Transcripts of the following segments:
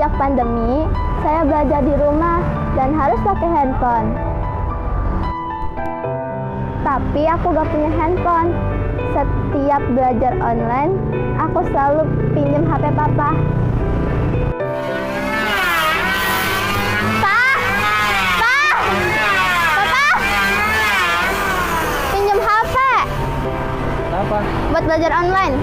Sejak pandemi, saya belajar di rumah dan harus pakai handphone. Tapi aku gak punya handphone. Setiap belajar online, aku selalu pinjam HP papa. Pinjam HP. Kenapa? Buat belajar online.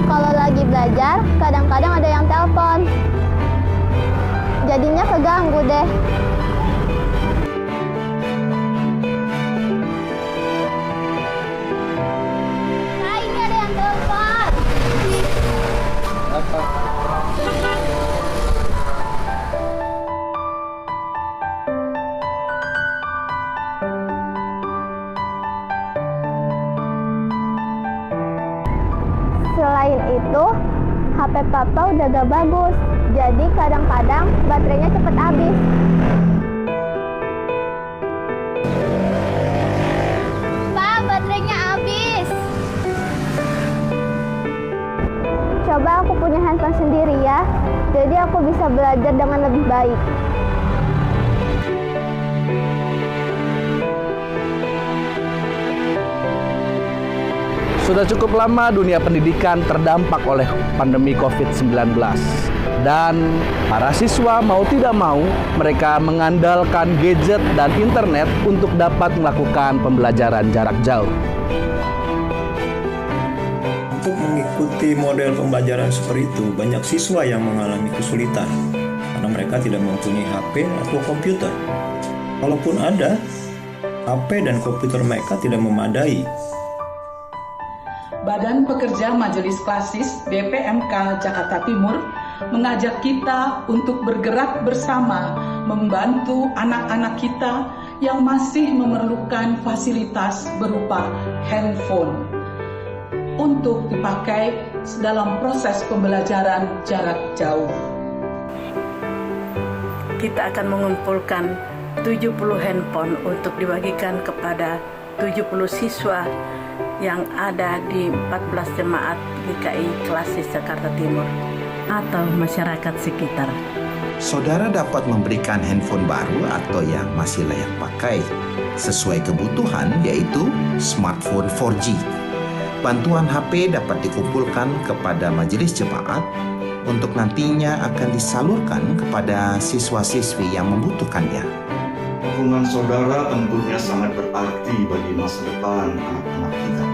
Kalau lagi belajar, kadang-kadang ada yang telepon. Jadinya keganggu deh. Nah, ini ada yang telepon. Apa? Selain itu, HP papa udah gak bagus. Jadi kadang-kadang baterainya cepet habis. Pak, baterainya habis. Coba aku punya handphone sendiri ya. Jadi aku bisa belajar dengan lebih baik. Sudah cukup lama dunia pendidikan terdampak oleh pandemi COVID-19. Dan para siswa mau tidak mau, mereka mengandalkan gadget dan internet untuk dapat melakukan pembelajaran jarak jauh. Untuk mengikuti model pembelajaran seperti itu, banyak siswa yang mengalami kesulitan karena mereka tidak mempunyai HP atau komputer. Kalaupun ada, HP dan komputer mereka tidak memadai. Badan Pekerja Majelis Klasis BPMK Jakarta Timur mengajak kita untuk bergerak bersama membantu anak-anak kita yang masih memerlukan fasilitas berupa handphone untuk dipakai dalam proses pembelajaran jarak jauh. Kita akan mengumpulkan 70 handphone untuk dibagikan kepada 70 siswa yang ada di 14 jemaat GKI Klasis Jakarta Timur atau masyarakat sekitar. Saudara dapat memberikan handphone baru atau yang masih layak pakai sesuai kebutuhan, yaitu smartphone 4G. Bantuan HP dapat dikumpulkan kepada majelis jemaat untuk nantinya akan disalurkan kepada siswa-siswi yang membutuhkannya. Dukungan saudara tentunya sangat berarti bagi masa depan anak-anak kita.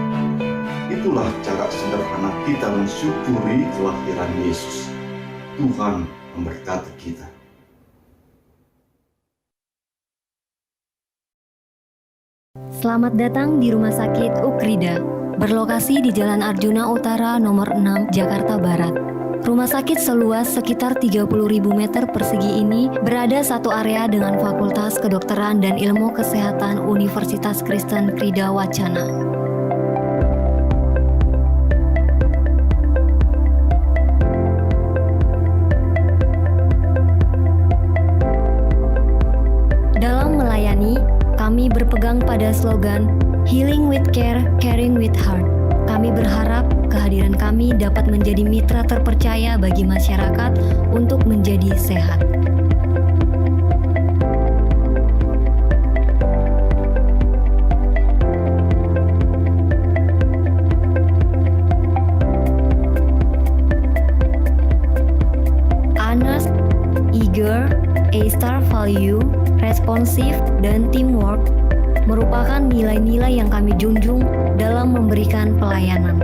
Itulah cara sederhana kita mensyukuri kelahiran Yesus. Tuhan memberkati kita. Selamat datang di Rumah Sakit Ukrida, berlokasi di Jalan Arjuna Utara nomor 6, Jakarta Barat. Rumah sakit seluas sekitar 30.000 meter persegi ini berada satu area dengan Fakultas Kedokteran dan Ilmu Kesehatan Universitas Kristen Krida Wacana. Dalam melayani, kami berpegang pada slogan Healing with Care, Caring with Heart. Kami berharap kehadiran kami dapat menjadi mitra terpercaya bagi masyarakat untuk menjadi sehat. Honest, eager, A-star value, responsive, dan teamwork merupakan nilai-nilai yang kami junjung dalam memberikan pelayanan.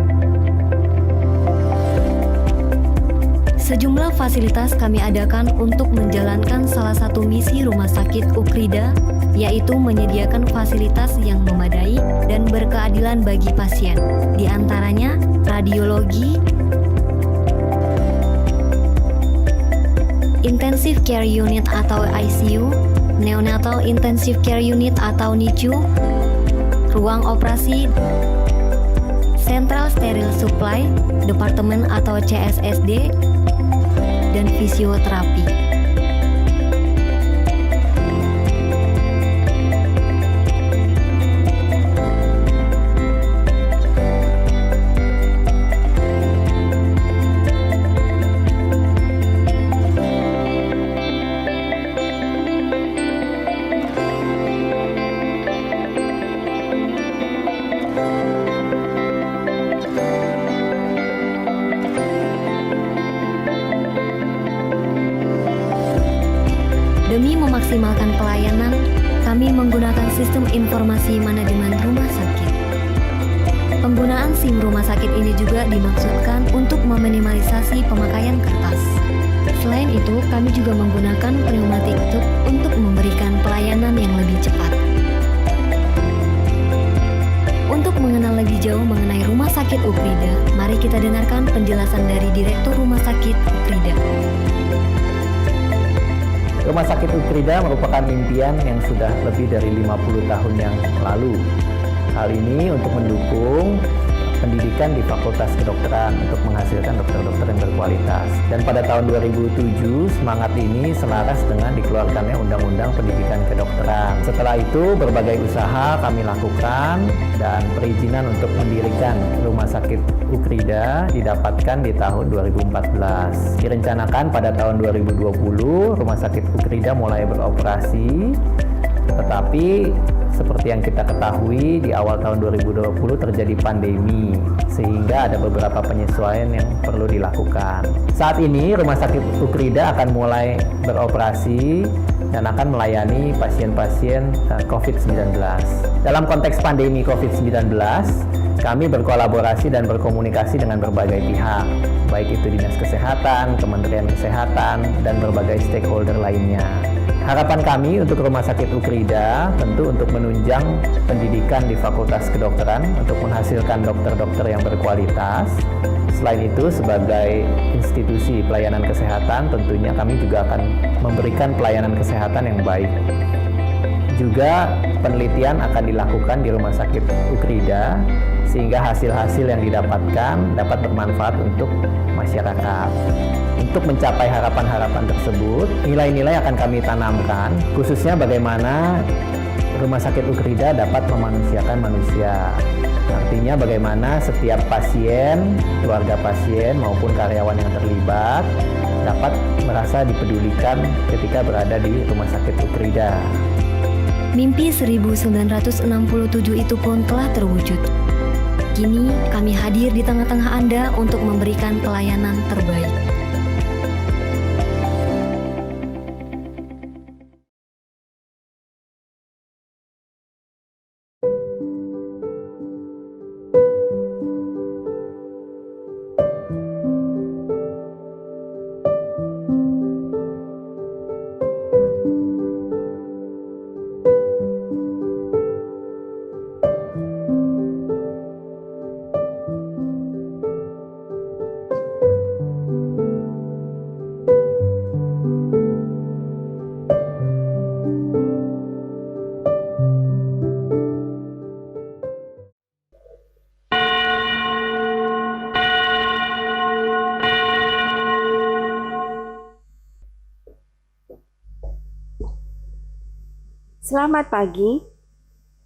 Sejumlah fasilitas kami adakan untuk menjalankan salah satu misi Rumah Sakit Ukrida, yaitu menyediakan fasilitas yang memadai dan berkeadilan bagi pasien, di antaranya radiologi, Intensive Care Unit atau ICU, Neonatal Intensive Care Unit atau NICU, ruang operasi, Central Sterile Supply, Departemen atau CSSD, dan fisioterapi. Demi memaksimalkan pelayanan, kami menggunakan sistem informasi manajemen rumah sakit. Penggunaan SIM rumah sakit ini juga dimaksudkan untuk meminimalisasi pemakaian kertas. Selain itu, kami juga menggunakan pneumatic tube untuk memberikan pelayanan yang lebih cepat. Untuk mengenal lebih jauh mengenai Rumah Sakit Ukrida, mari kita dengarkan penjelasan dari Direktur Rumah Sakit Ukrida. Rumah Sakit Ukrida merupakan impian yang sudah lebih dari 50 tahun yang lalu. Hal ini untuk mendukung pendidikan di Fakultas Kedokteran untuk menghasilkan dokter-dokter yang berkualitas. Dan pada tahun 2007, semangat ini selaras dengan dikeluarkannya Undang-Undang Pendidikan Kedokteran. Setelah itu, berbagai usaha kami lakukan dan perizinan untuk mendirikan Rumah Sakit Ukrida didapatkan di tahun 2014. Direncanakan pada tahun 2020, Rumah Sakit Ukrida mulai beroperasi, tetapi seperti yang kita ketahui, di awal tahun 2020 terjadi pandemi, sehingga ada beberapa penyesuaian yang perlu dilakukan. Saat ini, Rumah Sakit Ukrida akan mulai beroperasi dan akan melayani pasien-pasien COVID-19. Dalam konteks pandemi COVID-19, kami berkolaborasi dan berkomunikasi dengan berbagai pihak, baik itu Dinas Kesehatan, Kementerian Kesehatan, dan berbagai stakeholder lainnya. Harapan kami untuk Rumah Sakit Ukrida tentu untuk menunjang pendidikan di Fakultas Kedokteran untuk menghasilkan dokter-dokter yang berkualitas. Selain itu, sebagai institusi pelayanan kesehatan, tentunya kami juga akan memberikan pelayanan kesehatan yang baik. Juga penelitian akan dilakukan di Rumah Sakit Ukrida, sehingga hasil-hasil yang didapatkan dapat bermanfaat untuk masyarakat. Untuk mencapai harapan-harapan tersebut, nilai-nilai akan kami tanamkan, khususnya bagaimana Rumah Sakit Ukrida dapat memanusiakan manusia. Artinya bagaimana setiap pasien, keluarga pasien maupun karyawan yang terlibat dapat merasa dipedulikan ketika berada di Rumah Sakit Ukrida. Mimpi 1967 itu pun telah terwujud. Kini kami hadir di tengah-tengah Anda untuk memberikan pelayanan terbaik. Selamat pagi.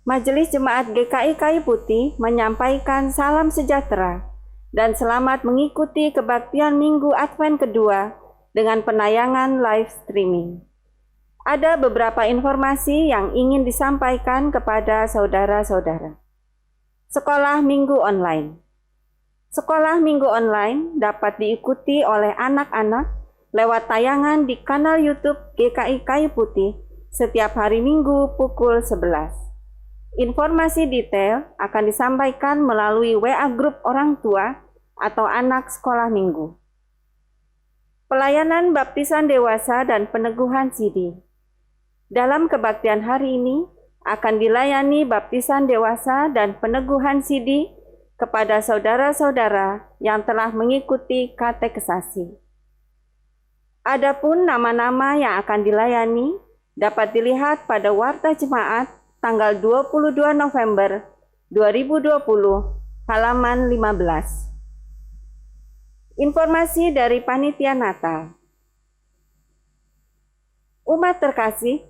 Majelis Jemaat GKI Kayu Putih menyampaikan salam sejahtera dan selamat mengikuti kebaktian Minggu Advent kedua dengan penayangan live streaming. Ada beberapa informasi yang ingin disampaikan kepada saudara-saudara. Sekolah Minggu Online. Sekolah Minggu Online dapat diikuti oleh anak-anak lewat tayangan di kanal YouTube GKI Kayu Putih setiap hari Minggu pukul 11. Informasi detail akan disampaikan melalui WA grup orang tua atau anak sekolah minggu. Pelayanan baptisan dewasa dan peneguhan CD. Dalam kebaktian hari ini akan dilayani baptisan dewasa dan peneguhan CD kepada saudara-saudara yang telah mengikuti katekesasi. Adapun nama-nama yang akan dilayani dapat dilihat pada Warta Jemaat tanggal 22 November 2020 halaman 15. Informasi dari Panitia Natal. Umat terkasih,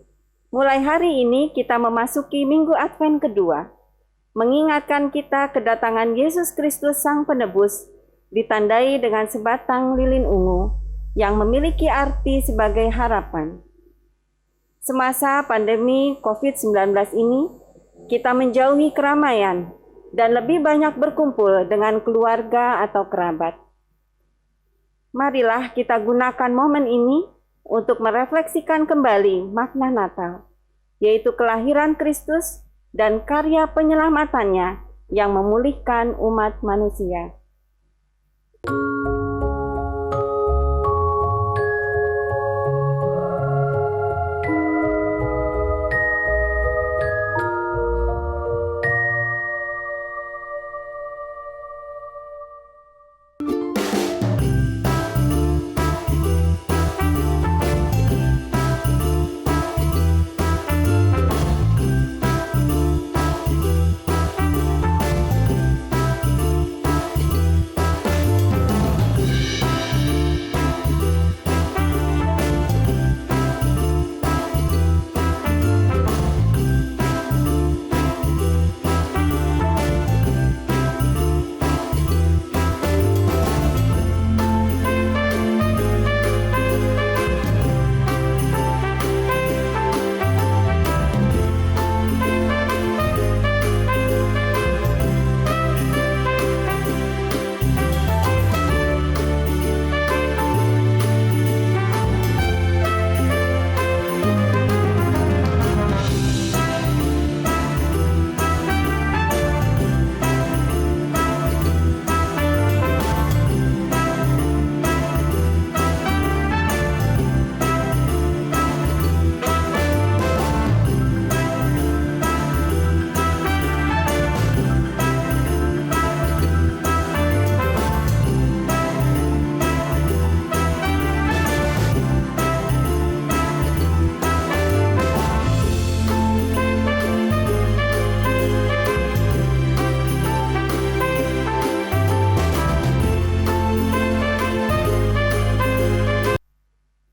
mulai hari ini kita memasuki Minggu Advent kedua, mengingatkan kita kedatangan Yesus Kristus Sang Penebus, ditandai dengan sebatang lilin ungu yang memiliki arti sebagai harapan. Semasa pandemi COVID-19 ini, kita menjauhi keramaian dan lebih banyak berkumpul dengan keluarga atau kerabat. Marilah kita gunakan momen ini untuk merefleksikan kembali makna Natal, yaitu kelahiran Kristus dan karya penyelamatannya yang memulihkan umat manusia.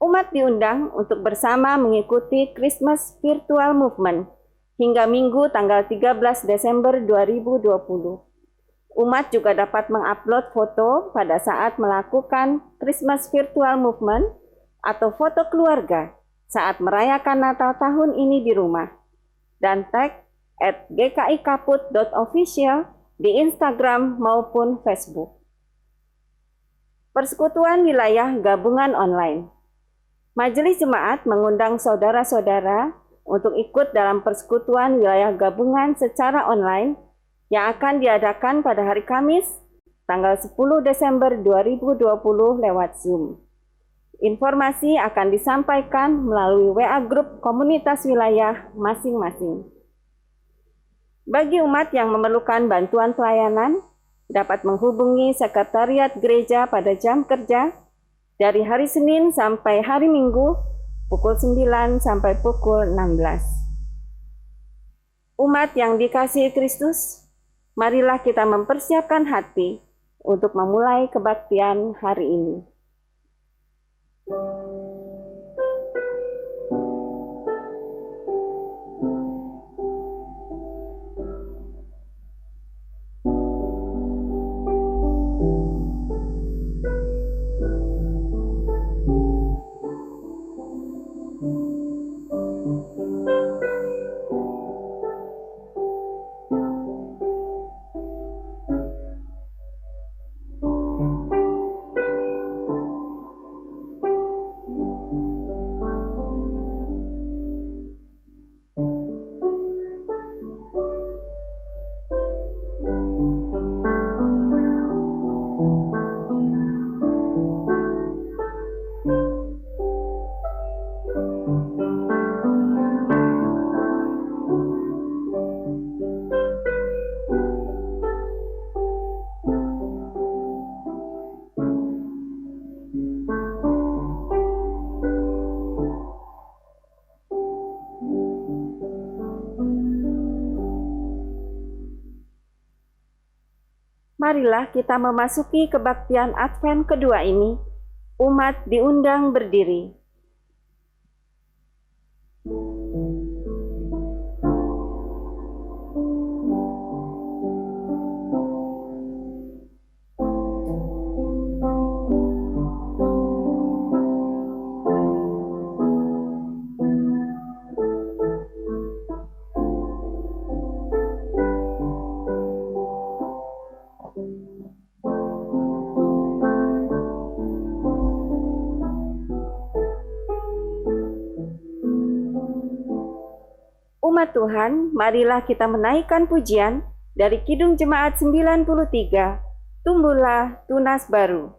Umat diundang untuk bersama mengikuti Christmas Virtual Movement hingga Minggu tanggal 13 Desember 2020. Umat juga dapat mengupload foto pada saat melakukan Christmas Virtual Movement atau foto keluarga saat merayakan Natal tahun ini di rumah, dan tag @gkikaput.official di Instagram maupun Facebook. Persekutuan Wilayah Gabungan Online. Majelis Jemaat mengundang saudara-saudara untuk ikut dalam persekutuan wilayah gabungan secara online yang akan diadakan pada hari Kamis, tanggal 10 Desember 2020 lewat Zoom. Informasi akan disampaikan melalui WA Group Komunitas Wilayah masing-masing. Bagi umat yang memerlukan bantuan pelayanan, dapat menghubungi Sekretariat Gereja pada jam kerja dari hari Senin sampai hari Minggu, pukul 9 sampai pukul 16. Umat yang dikasihi Kristus, marilah kita mempersiapkan hati untuk memulai kebaktian hari ini. marilah kita memasuki kebaktian Advent kedua ini. Umat diundang berdiri. Umat Tuhan, marilah kita menaikkan pujian dari Kidung Jemaat 93, Tumbuhlah Tunas Baru.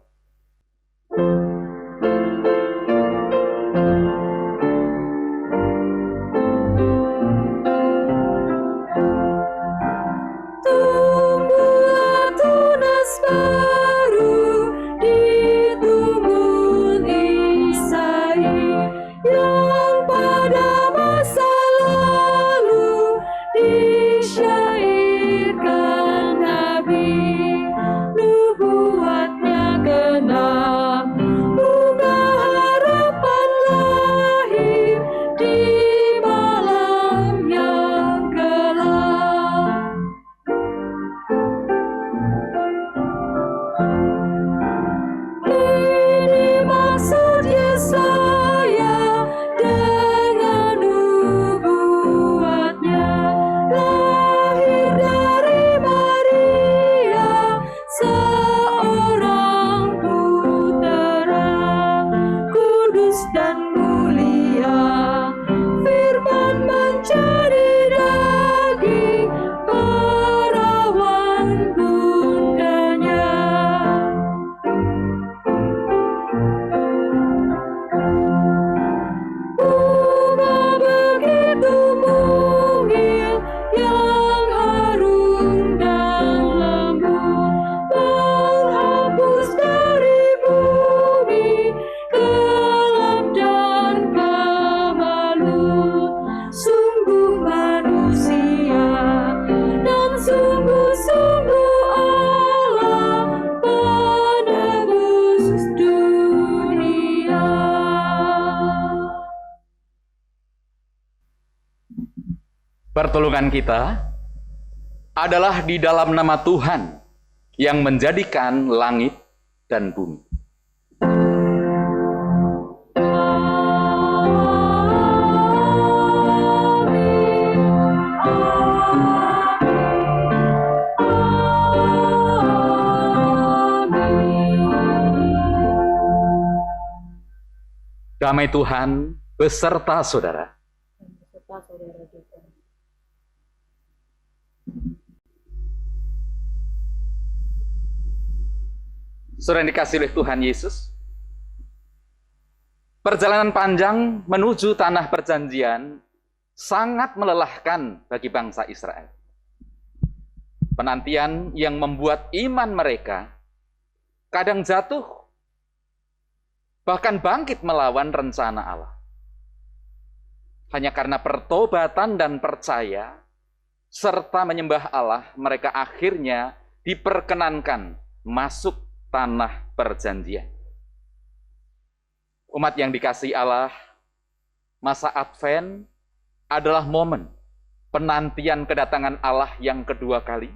Pertolongan kita adalah di dalam nama Tuhan yang menjadikan langit dan bumi. Damai Tuhan beserta saudara. Saudara yang dikasihi oleh Tuhan Yesus, perjalanan panjang menuju tanah perjanjian sangat melelahkan bagi bangsa Israel. Penantian yang membuat iman mereka kadang jatuh, bahkan bangkit melawan rencana Allah. Hanya karena pertobatan dan percaya, serta menyembah Allah, mereka akhirnya diperkenankan masuk tanah perjanjian. Umat yang dikasihi Allah, masa Advent adalah momen penantian kedatangan Allah yang kedua kali,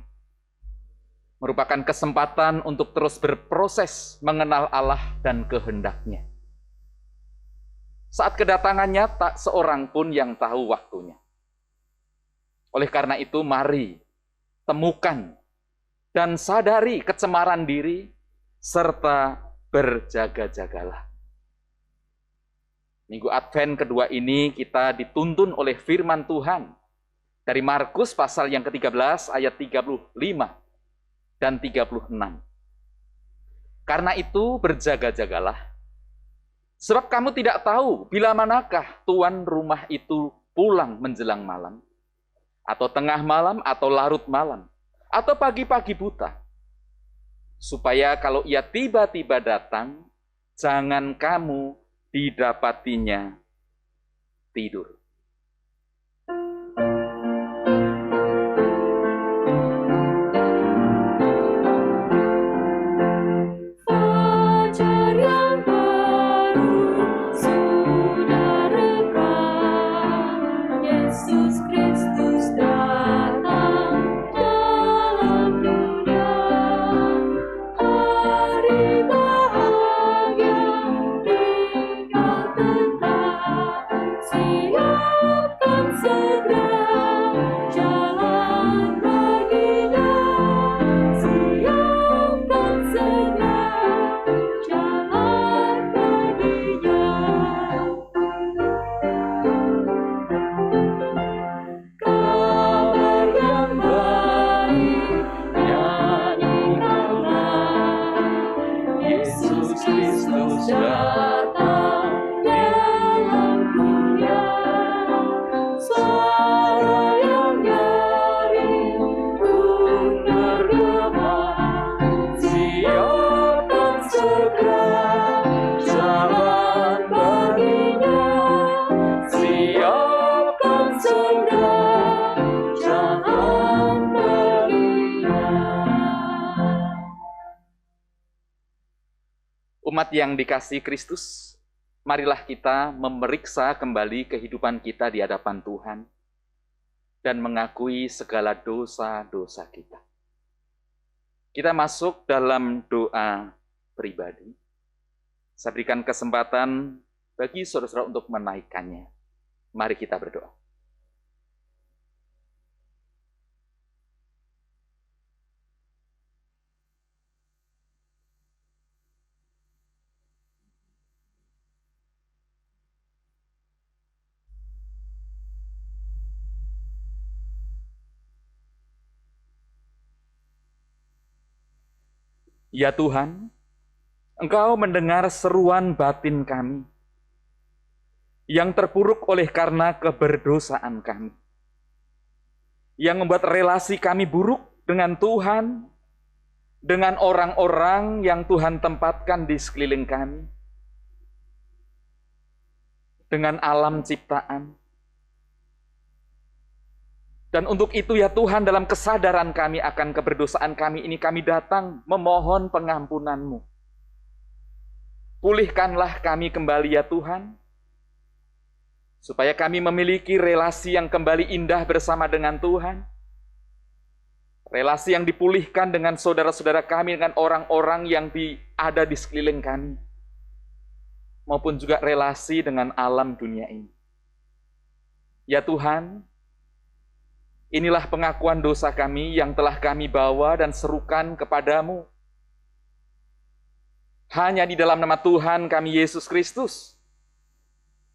merupakan kesempatan untuk terus berproses mengenal Allah dan kehendaknya. Saat kedatangannya tak seorang pun yang tahu waktunya. Oleh karena itu mari temukan dan sadari kecemaran diri serta berjaga-jagalah. Minggu Advent kedua ini kita dituntun oleh firman Tuhan dari Markus pasal yang ke-13 ayat 35 dan 36. Karena itu berjaga-jagalah, sebab kamu tidak tahu bila manakah tuan rumah itu pulang menjelang malam, atau tengah malam, atau larut malam, atau pagi-pagi buta, supaya kalau ia tiba-tiba datang, jangan kamu didapatinya tidur. Umat yang dikasihi Kristus, marilah kita memeriksa kembali kehidupan kita di hadapan Tuhan dan mengakui segala dosa-dosa kita. Kita masuk dalam doa pribadi. Saya berikan kesempatan bagi saudara-saudara untuk menaikkannya. Mari kita berdoa. Ya Tuhan, Engkau mendengar seruan batin kami yang terpuruk oleh karena keberdosaan kami, yang membuat relasi kami buruk dengan Tuhan, dengan orang-orang yang Tuhan tempatkan di sekeliling kami, dengan alam ciptaan. Dan untuk itu ya Tuhan, dalam kesadaran kami akan keberdosaan kami ini, kami datang memohon pengampunan-Mu. Pulihkanlah kami kembali ya Tuhan, supaya kami memiliki relasi yang kembali indah bersama dengan Tuhan. Relasi yang dipulihkan dengan saudara-saudara kami, dengan orang-orang yang ada di sekeliling kami. Maupun juga relasi dengan alam dunia ini. Ya Tuhan, inilah pengakuan dosa kami yang telah kami bawa dan serukan kepadamu. Hanya di dalam nama Tuhan kami Yesus Kristus,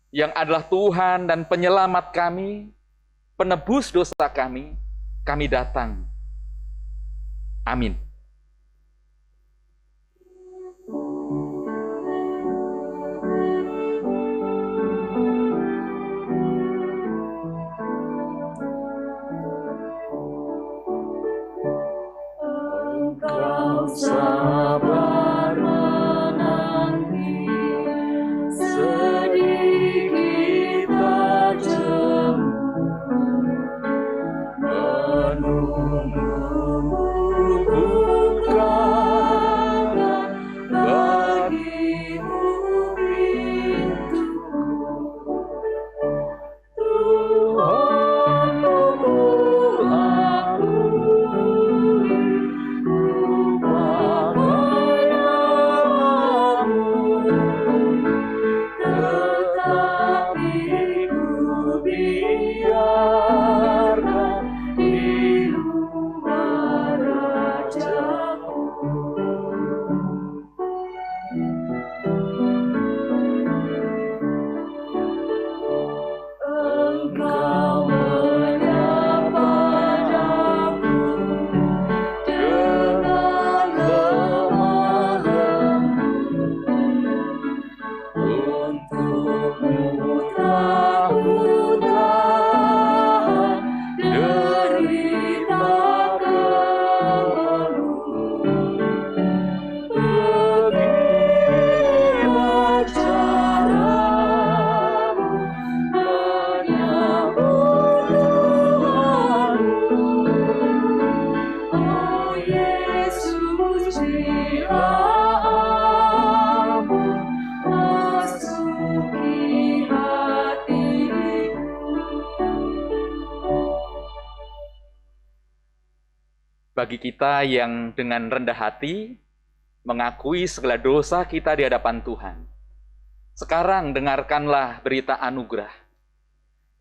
yang adalah Tuhan dan penyelamat kami, penebus dosa kami datang. Amin. Sabar menanti, sedikit tak jemu, menunggu bukakan bagimu pintuku. Tuhan pukul aku, bagi kita yang dengan rendah hati mengakui segala dosa kita di hadapan Tuhan. Sekarang dengarkanlah berita anugerah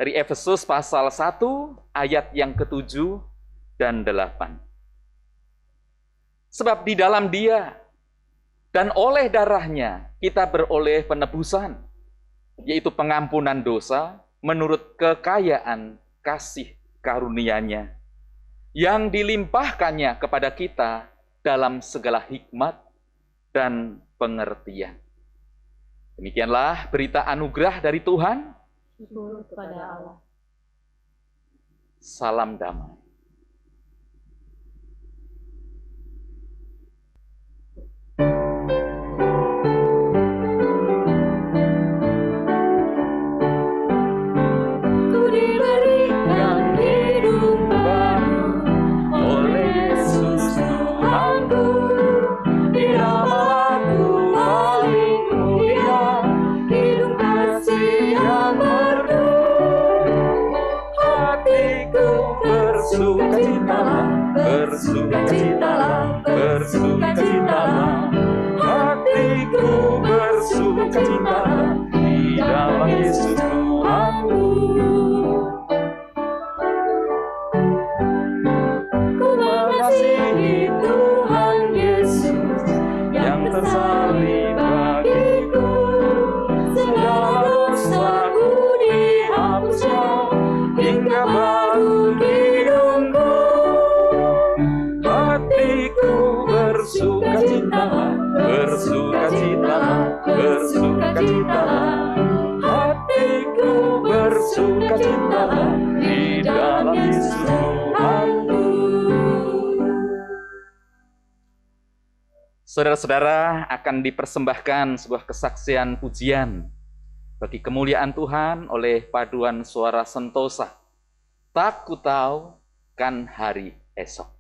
dari Efesus pasal 1 ayat yang ke-7 dan 8. Sebab di dalam Dia dan oleh darahnya kita beroleh penebusan, yaitu pengampunan dosa menurut kekayaan kasih karunia-Nya yang dilimpahkannya kepada kita dalam segala hikmat dan pengertian. Demikianlah berita anugerah dari Tuhan. Syukur kepada Allah. Salam damai. Di nama Tuhan hatiku bersukacita, bersukacita, bersukacita. Hatiku bersukacita di dalam Yesus Tuhanku. Saudara-saudara, akan dipersembahkan sebuah kesaksian pujian bagi kemuliaan Tuhan oleh paduan suara sentosa. Tak ku tahu kan hari esok.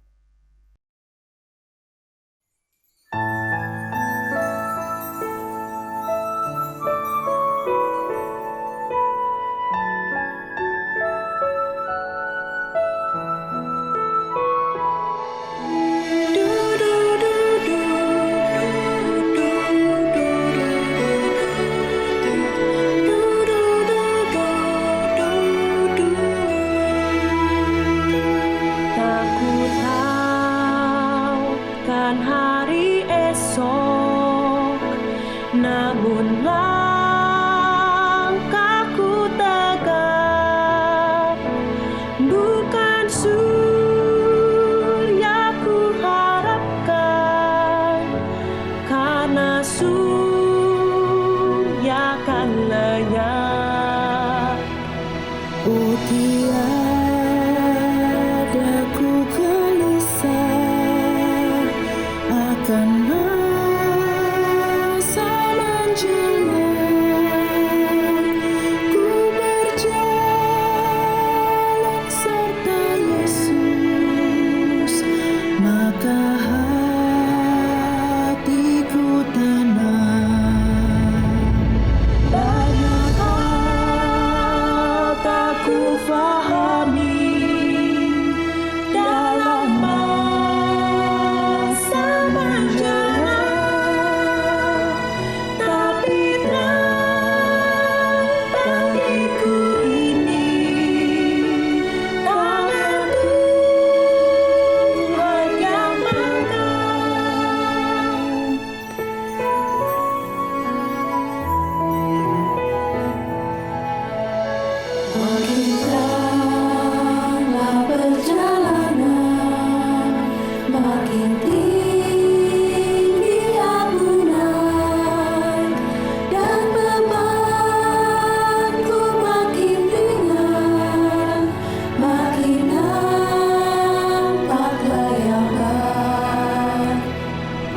Tak ku tahu kan hari esok, namun langkahku tegak, bukan surya ku harapkan, karena surya kan lenyap. Oh tiada ku gelisah akan masa menjelang, ku berjalan serta Yesus, maka hatiku tenang. Banyak hal tak ku fahami dalam masa menjelang, tapi terang bagiku ini tangan Tuhan yang menang. Makin teranglah perjalanan, makin tinggi agunan, dan bebanku makin ringan, makin nampak layakan.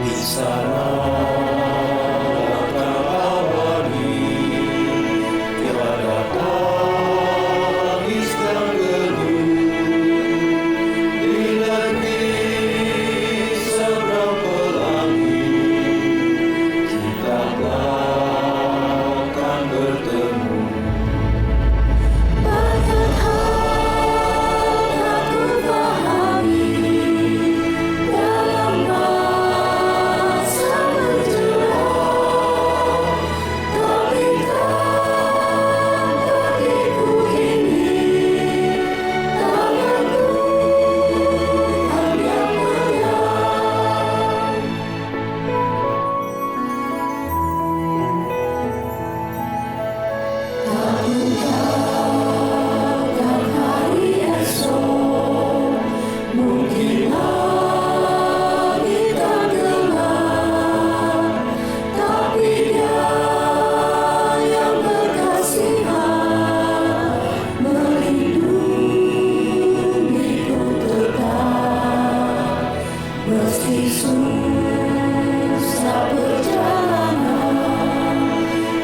Di sana kau awali, tiada tangis dan geluh, di negeri seberang pelangi, kita akan bertemu. Banyak hal tak ku pahami dalam masa menjelang, tapi terang bagiku ini tangan Tuhan yang menang. Tak ku tahu kan hari esok, mungkin langit tak gelap, tapi Dia yang berkasihan melindungiku tetap, meski susah perjalanan,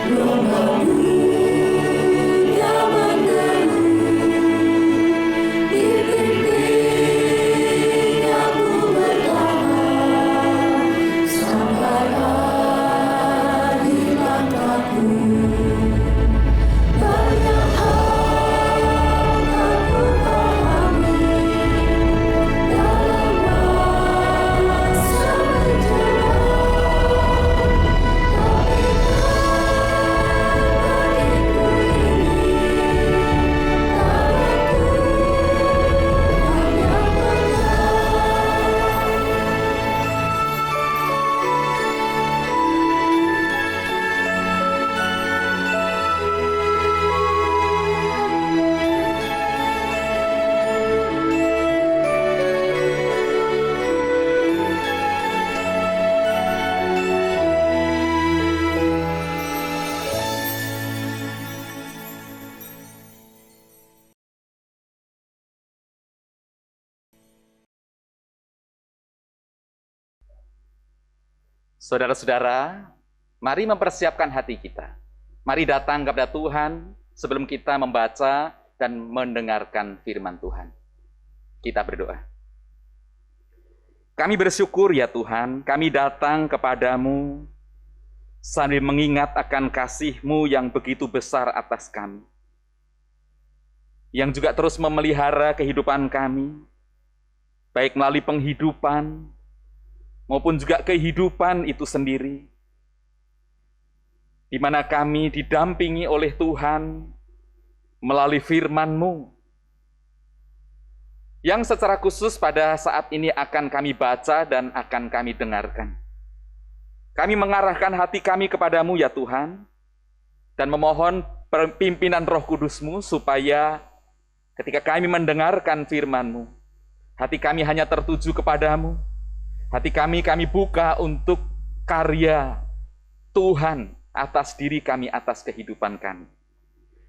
gelombang dunia menggelut, dibimbing aku bertahan sampai akhir langkahku. Banyak hal tak ku pahami dalam masa menjelang, Saudara-saudara, mari mempersiapkan hati kita. Mari datang kepada Tuhan sebelum kita membaca dan mendengarkan firman Tuhan. Kita berdoa. Kami bersyukur ya Tuhan, kami datang kepadamu sambil mengingat akan kasih-Mu yang begitu besar atas kami. Yang juga terus memelihara kehidupan kami, baik melalui penghidupan, maupun juga kehidupan itu sendiri. Di mana kami didampingi oleh Tuhan melalui firman-Mu, yang secara khusus pada saat ini akan kami baca dan akan kami dengarkan. Kami mengarahkan hati kami kepadamu ya Tuhan, dan memohon pimpinan Roh Kudus-Mu supaya ketika kami mendengarkan firman-Mu, hati kami hanya tertuju kepadamu, hati kami buka untuk karya Tuhan atas diri kami, atas kehidupan kami.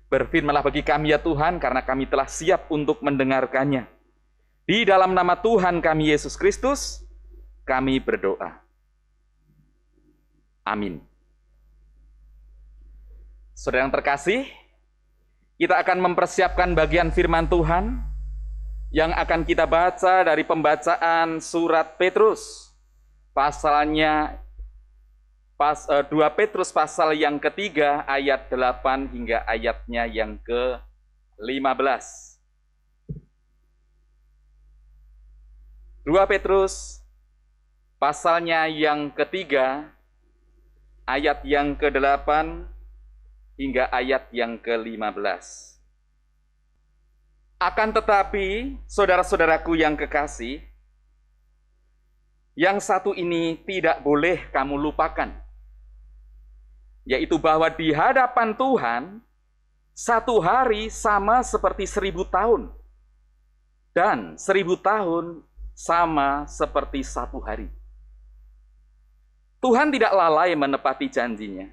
Berfirmanlah bagi kami ya Tuhan, karena kami telah siap untuk mendengarkannya. Di dalam nama Tuhan kami Yesus Kristus, kami berdoa. Amin. Saudara yang terkasih, kita akan mempersiapkan bagian firman Tuhan yang akan kita baca dari pembacaan surat Petrus. Pasalnya 2 Petrus pasal yang ketiga ayat 8 hingga ayatnya yang ke-15. 2 Petrus pasalnya yang ketiga ayat yang ke-8 hingga ayat yang ke-15. Akan tetapi, saudara-saudaraku yang kekasih, yang satu ini tidak boleh kamu lupakan, yaitu bahwa di hadapan Tuhan, satu hari sama seperti 1000 tahun, dan 1000 tahun sama seperti satu hari. Tuhan tidak lalai menepati janjinya,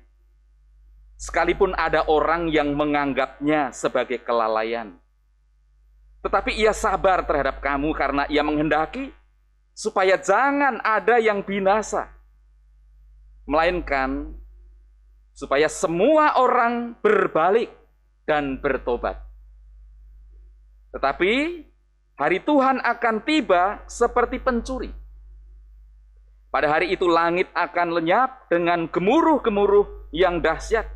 sekalipun ada orang yang menganggapnya sebagai kelalaian. Tetapi ia sabar terhadap kamu karena ia menghendaki supaya jangan ada yang binasa, melainkan supaya semua orang berbalik dan bertobat. Tetapi hari Tuhan akan tiba seperti pencuri. Pada hari itu langit akan lenyap dengan gemuruh-gemuruh yang dahsyat,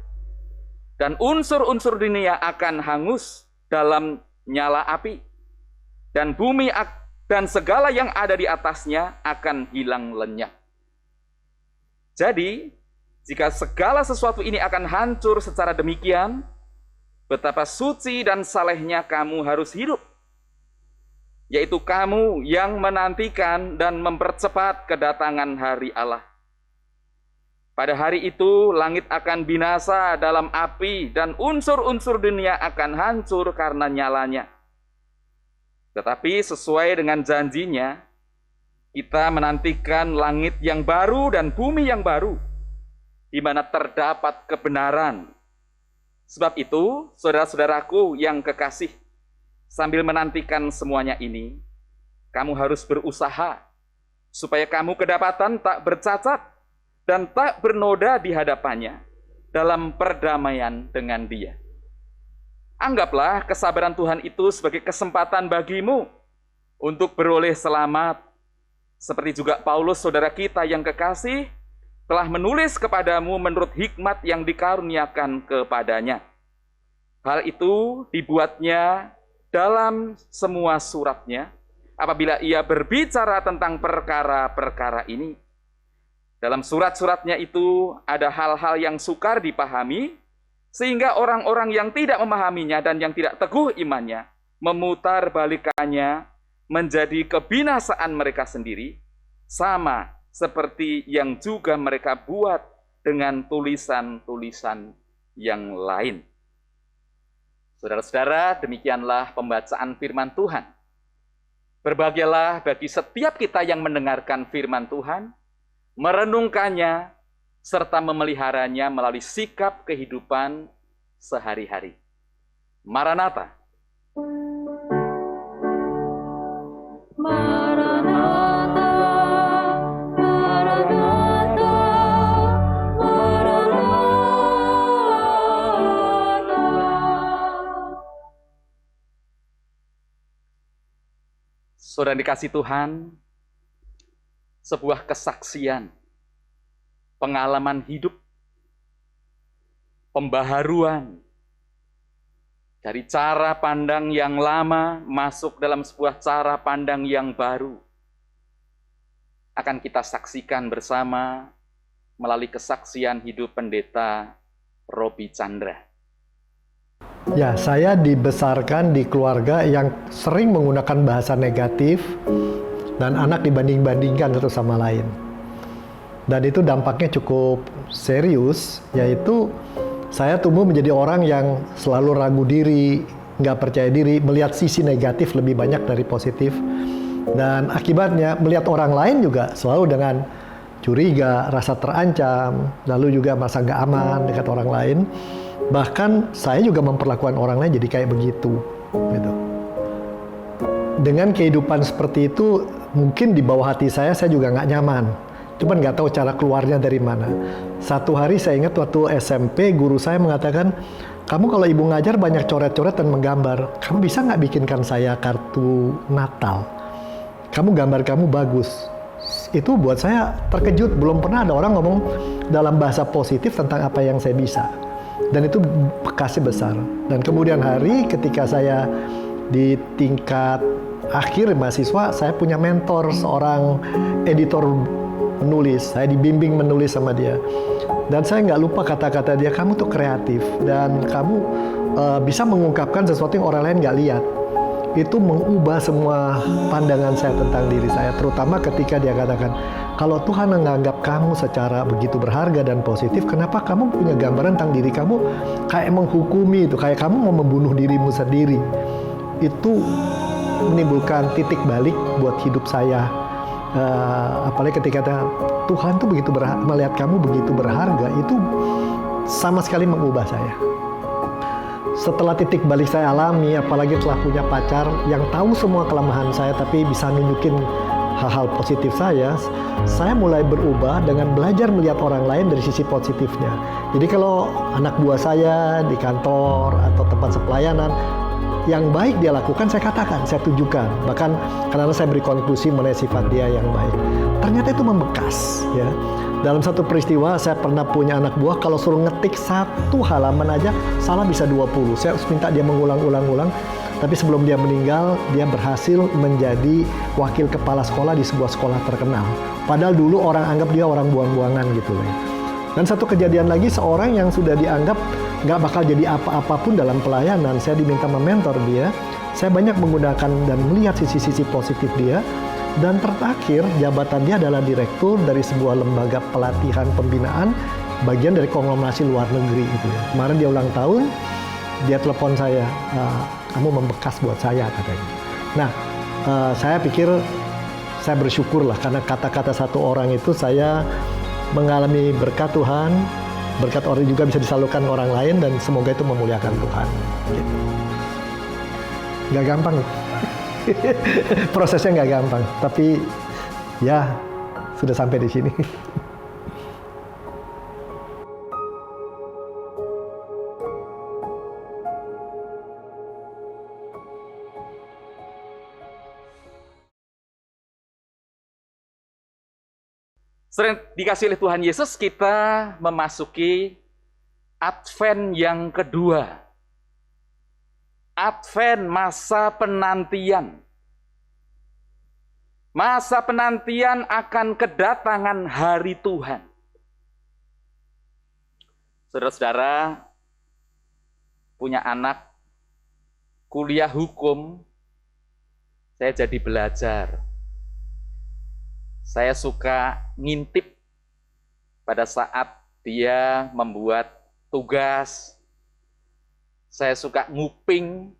dan unsur-unsur dunia akan hangus dalam nyala api, dan bumi dan segala yang ada di atasnya akan hilang lenyap. Jadi, jika segala sesuatu ini akan hancur secara demikian, betapa suci dan salehnya kamu harus hidup, yaitu kamu yang menantikan dan mempercepat kedatangan hari Allah. Pada hari itu langit akan binasa dalam api dan unsur-unsur dunia akan hancur karena nyalanya. Tetapi sesuai dengan janjinya, kita menantikan langit yang baru dan bumi yang baru, di mana terdapat kebenaran. Sebab itu, saudara-saudaraku yang kekasih, sambil menantikan semuanya ini, kamu harus berusaha supaya kamu kedapatan tak bercacat dan tak bernoda di hadapannya dalam perdamaian dengan Dia. Anggaplah kesabaran Tuhan itu sebagai kesempatan bagimu untuk beroleh selamat, seperti juga Paulus saudara kita yang kekasih telah menulis kepadamu menurut hikmat yang dikaruniakan kepadanya. Hal itu dibuatnya dalam semua suratnya apabila ia berbicara tentang perkara-perkara ini. Dalam surat-suratnya itu ada hal-hal yang sukar dipahami, sehingga orang-orang yang tidak memahaminya dan yang tidak teguh imannya memutarbalikannya menjadi kebinasaan mereka sendiri, sama seperti yang juga mereka buat dengan tulisan-tulisan yang lain. Saudara-saudara, demikianlah pembacaan firman Tuhan. Berbahagialah bagi setiap kita yang mendengarkan firman Tuhan, merenungkannya, serta memeliharanya melalui sikap kehidupan sehari-hari. Maranatha. Maranatha, Maranatha, Saudara dikasih Tuhan, sebuah kesaksian, pengalaman hidup, pembaharuan dari cara pandang yang lama masuk dalam sebuah cara pandang yang baru akan kita saksikan bersama melalui kesaksian hidup Pendeta Robi Chandra. Ya, saya dibesarkan di keluarga yang sering menggunakan bahasa negatif dan anak dibanding-bandingkan satu sama lain. Dan itu dampaknya cukup serius, yaitu saya tumbuh menjadi orang yang selalu ragu diri, nggak percaya diri, melihat sisi negatif lebih banyak dari positif. Dan akibatnya melihat orang lain juga selalu dengan curiga, rasa terancam, lalu juga merasa nggak aman dekat orang lain. Bahkan saya juga memperlakukan orang lain jadi kayak begitu, gitu. Dengan kehidupan seperti itu, mungkin di bawah hati saya juga nggak nyaman. Cuman nggak tahu cara keluarnya dari mana. Satu hari saya ingat waktu SMP, guru saya mengatakan, kamu kalau ibu ngajar banyak coret-coret dan menggambar. Kamu bisa nggak bikinkan saya kartu Natal? Kamu gambar kamu bagus. Itu buat saya terkejut. Belum pernah ada orang ngomong dalam bahasa positif tentang apa yang saya bisa. Dan itu bekasnya besar. Dan kemudian hari ketika saya di tingkat akhir mahasiswa, saya punya mentor, seorang editor menulis. Saya dibimbing menulis sama dia. Dan saya nggak lupa kata-kata dia, kamu tuh kreatif. Dan kamu bisa mengungkapkan sesuatu yang orang lain nggak lihat. Itu mengubah semua pandangan saya tentang diri saya. Terutama ketika dia katakan, kalau Tuhan menganggap kamu secara begitu berharga dan positif, kenapa kamu punya gambaran tentang diri kamu kayak menghukumi itu, kayak kamu mau membunuh dirimu sendiri. Itu menimbulkan titik balik buat hidup saya. Apalagi ketika Tuhan tuh begitu melihat kamu begitu berharga, itu sama sekali mengubah saya. Setelah titik balik saya alami, apalagi setelah punya pacar yang tahu semua kelemahan saya tapi bisa nunjukin hal-hal positif saya mulai berubah dengan belajar melihat orang lain dari sisi positifnya. Jadi kalau anak buah saya di kantor atau tempat pelayanan yang baik dia lakukan, saya katakan, saya tunjukkan. Bahkan karena saya beri konklusi mengenai sifat dia yang baik. Ternyata itu membekas, ya. Dalam satu peristiwa, saya pernah punya anak buah, kalau suruh ngetik satu halaman aja, salah bisa 20. Saya harus minta dia mengulang-ulang. Tapi sebelum dia meninggal, dia berhasil menjadi wakil kepala sekolah di sebuah sekolah terkenal. Padahal dulu orang anggap dia orang buang-buangan gitu loh. Dan satu kejadian lagi, seorang yang sudah dianggap nggak bakal jadi apa-apapun dalam pelayanan, saya diminta mementor dia. Saya banyak menggunakan dan melihat sisi-sisi positif dia. Dan terakhir, jabatan dia adalah direktur dari sebuah lembaga pelatihan pembinaan, bagian dari konglomerasi luar negeri gitu ya. Kemarin dia ulang tahun, dia telepon saya, kamu membekas buat saya katanya. Nah, saya pikir saya bersyukur lah karena kata-kata satu orang itu saya mengalami berkat Tuhan, berkat orang juga bisa disalurkan orang lain dan semoga itu memuliakan Tuhan. Gitu. Gak gampang. Prosesnya nggak gampang, tapi ya sudah sampai di sini. Sering dikasih oleh Tuhan Yesus, kita memasuki Advent yang kedua. Advent, masa penantian. Masa penantian akan kedatangan hari Tuhan. Saudara-saudara, punya anak kuliah hukum, saya jadi belajar. Saya suka ngintip pada saat dia membuat tugas. Saya suka nguping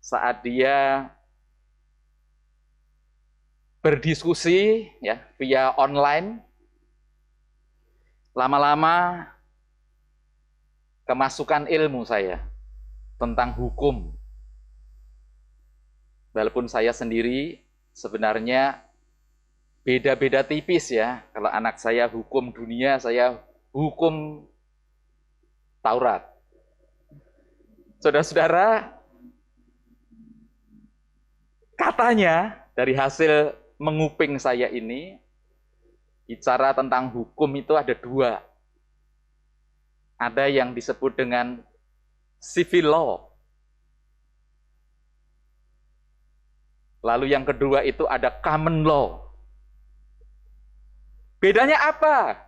saat dia berdiskusi ya via online. Lama-lama kemasukan ilmu saya tentang hukum. Walaupun saya sendiri sebenarnya beda-beda tipis ya. Kalau anak saya hukum dunia, saya hukum Taurat. Saudara-saudara, katanya dari hasil menguping saya ini, bicara tentang hukum itu ada dua. Ada yang disebut dengan civil law. Lalu yang kedua itu ada common law. Bedanya apa?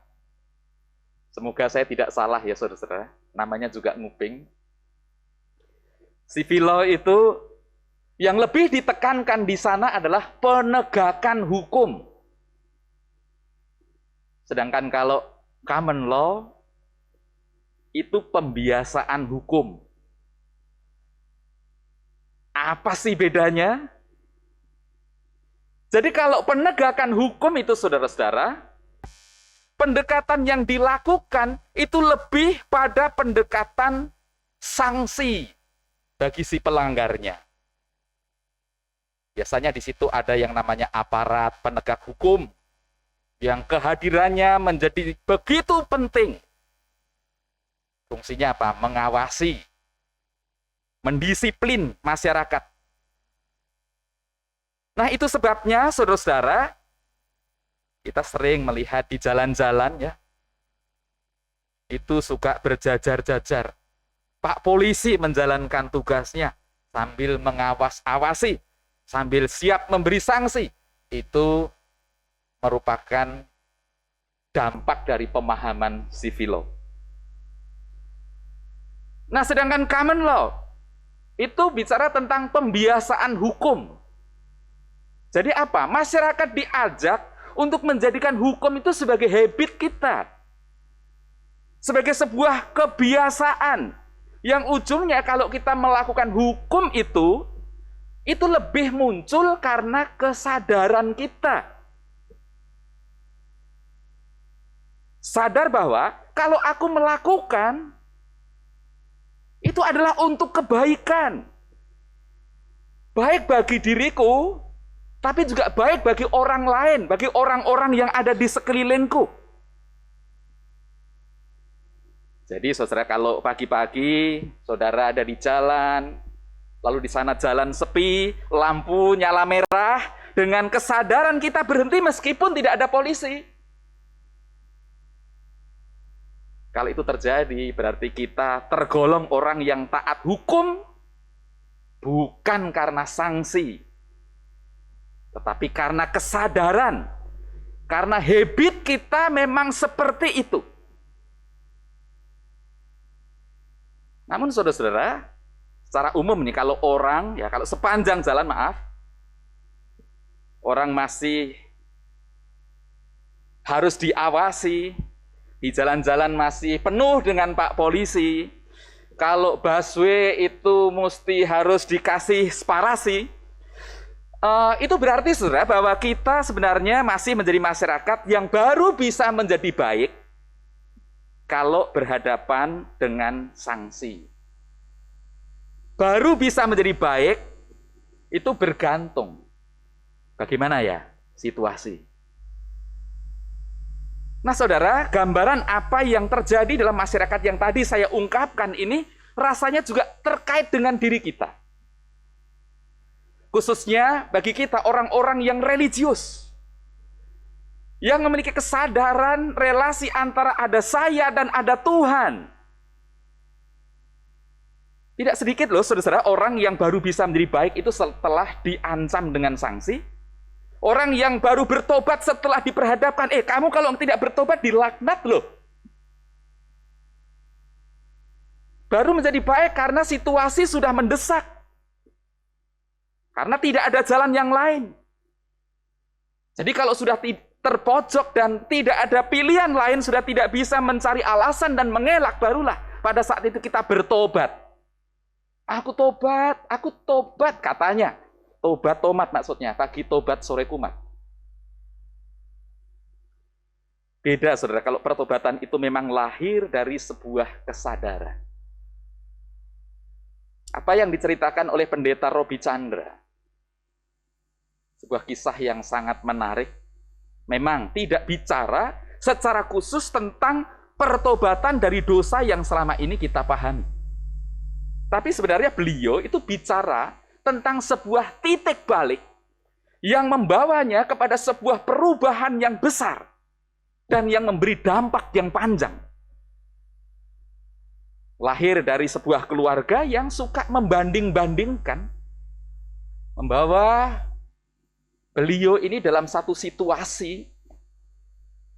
Semoga saya tidak salah ya saudara-saudara. Namanya juga nguping. Civil law itu yang lebih ditekankan di sana adalah penegakan hukum. Sedangkan kalau common law itu pembiasaan hukum. Apa sih bedanya? Jadi kalau penegakan hukum itu saudara-saudara, pendekatan yang dilakukan itu lebih pada pendekatan sanksi bagi si pelanggarnya. Biasanya di situ ada yang namanya aparat penegak hukum yang kehadirannya menjadi begitu penting. Fungsinya apa? Mengawasi, mendisiplin masyarakat. Nah, itu sebabnya saudara-saudara, kita sering melihat di jalan-jalan ya, itu suka berjajar-jajar. Pak polisi menjalankan tugasnya sambil mengawas-awasi, sambil siap memberi sanksi. Itu merupakan dampak dari pemahaman civil law. Nah, sedangkan common law itu bicara tentang pembiasaan hukum. Jadi apa? Masyarakat diajak untuk menjadikan hukum itu sebagai habit kita. Sebagai sebuah kebiasaan. Yang ujungnya kalau kita melakukan hukum itu lebih muncul karena kesadaran kita. Sadar bahwa kalau aku melakukan, itu adalah untuk kebaikan. Baik bagi diriku, tapi juga baik bagi orang lain, bagi orang-orang yang ada di sekelilingku. Jadi saudara, kalau pagi-pagi saudara ada di jalan, lalu di sana jalan sepi, lampu nyala merah, dengan kesadaran kita berhenti meskipun tidak ada polisi. Kalau itu terjadi, berarti kita tergolong orang yang taat hukum, bukan karena sanksi, tetapi karena kesadaran, karena habit kita memang seperti itu. Namun saudara-saudara, secara umum nih, kalau orang, ya kalau sepanjang jalan, orang masih harus diawasi, di jalan-jalan masih penuh dengan Pak Polisi, kalau busway itu mesti harus dikasih sparasi, itu berarti saudara bahwa kita sebenarnya masih menjadi masyarakat yang baru bisa menjadi baik kalau berhadapan dengan sanksi. Baru bisa menjadi baik itu bergantung bagaimana ya situasi. Nah saudara, gambaran apa yang terjadi dalam masyarakat yang tadi saya ungkapkan ini rasanya juga terkait dengan diri kita. Khususnya bagi kita orang-orang yang religius, yang memiliki kesadaran relasi antara ada saya dan ada Tuhan. Tidak sedikit loh saudara, orang yang baru bisa menjadi baik itu setelah diancam dengan sanksi. Orang yang baru bertobat setelah diperhadapkan, kamu kalau tidak bertobat dilaknat loh. Baru menjadi baik karena situasi sudah mendesak. Karena tidak ada jalan yang lain. Jadi kalau sudah terpojok dan tidak ada pilihan lain, sudah tidak bisa mencari alasan dan mengelak, barulah pada saat itu kita bertobat. Aku tobat katanya. Tobat tomat maksudnya, pagi tobat sore kumat. Beda saudara, kalau pertobatan itu memang lahir dari sebuah kesadaran. Apa yang diceritakan oleh pendeta Robi Chandra, sebuah kisah yang sangat menarik, memang tidak bicara secara khusus tentang pertobatan dari dosa yang selama ini kita pahami. Tapi sebenarnya beliau itu bicara tentang sebuah titik balik yang membawanya kepada sebuah perubahan yang besar dan yang memberi dampak yang panjang. Lahir dari sebuah keluarga yang suka membanding-bandingkan, membawa beliau ini dalam satu situasi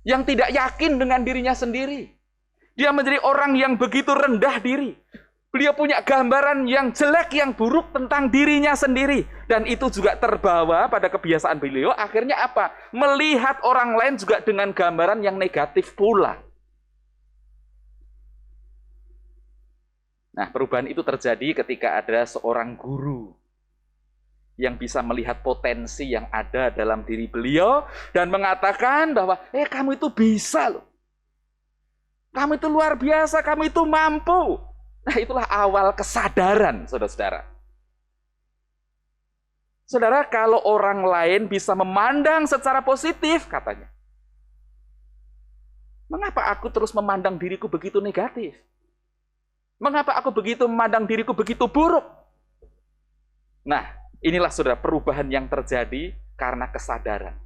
yang tidak yakin dengan dirinya sendiri. Dia menjadi orang yang begitu rendah diri. Beliau punya gambaran yang jelek, yang buruk tentang dirinya sendiri. Dan itu juga terbawa pada kebiasaan beliau. Akhirnya apa? Melihat orang lain juga dengan gambaran yang negatif pula. Nah, perubahan itu terjadi ketika ada seorang guru yang bisa melihat potensi yang ada dalam diri beliau dan mengatakan bahwa, kamu itu bisa loh. Kamu itu luar biasa, kamu itu mampu. Nah, itulah awal kesadaran, saudara-saudara. Saudara, kalau orang lain bisa memandang secara positif, katanya, mengapa aku terus memandang diriku begitu negatif? Mengapa aku begitu memandang diriku begitu buruk? Nah, inilah saudara perubahan yang terjadi karena kesadaran.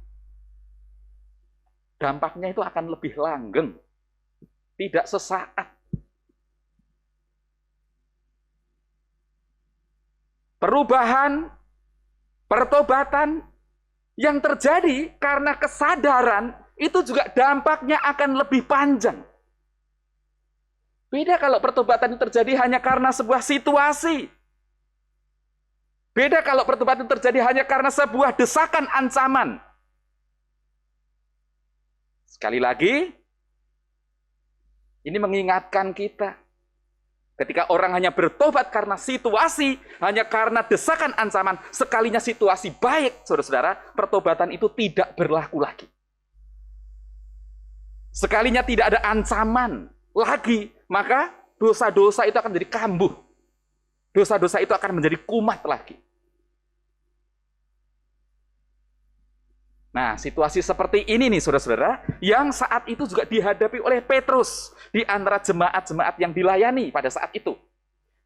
Dampaknya itu akan lebih langgeng, tidak sesaat. Perubahan, pertobatan yang terjadi karena kesadaran itu juga dampaknya akan lebih panjang. Beda kalau pertobatan itu terjadi hanya karena sebuah situasi. Beda kalau pertobatan itu terjadi hanya karena sebuah desakan ancaman. Sekali lagi, ini mengingatkan kita. Ketika orang hanya bertobat karena situasi, hanya karena desakan ancaman, sekalinya situasi baik, saudara-saudara, pertobatan itu tidak berlaku lagi. Sekalinya tidak ada ancaman lagi, maka dosa-dosa itu akan menjadi kambuh. Dosa-dosa itu akan menjadi kumat lagi. Nah, situasi seperti ini nih, saudara-saudara, yang saat itu juga dihadapi oleh Petrus di antara jemaat-jemaat yang dilayani pada saat itu.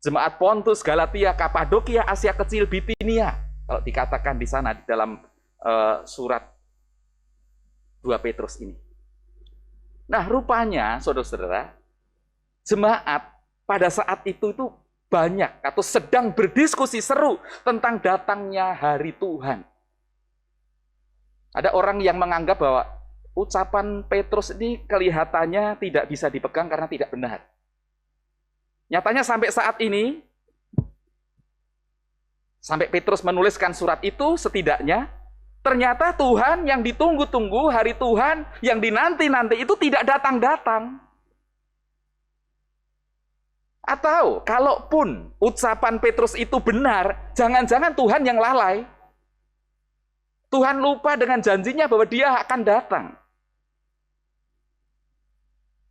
Jemaat Pontus, Galatia, Kapadokia, Asia Kecil, Bitinia. Kalau dikatakan di sana, di dalam surat 2 Petrus ini. Nah, rupanya, saudara-saudara, jemaat pada saat itu banyak atau sedang berdiskusi seru tentang datangnya hari Tuhan. Ada orang yang menganggap bahwa ucapan Petrus ini kelihatannya tidak bisa dipegang karena tidak benar. Nyatanya sampai saat ini, sampai Petrus menuliskan surat itu, setidaknya ternyata Tuhan yang ditunggu-tunggu, hari Tuhan yang dinanti-nanti itu tidak datang-datang. Atau kalaupun ucapan Petrus itu benar, jangan-jangan Tuhan yang lalai. Tuhan lupa dengan janjinya bahwa dia akan datang.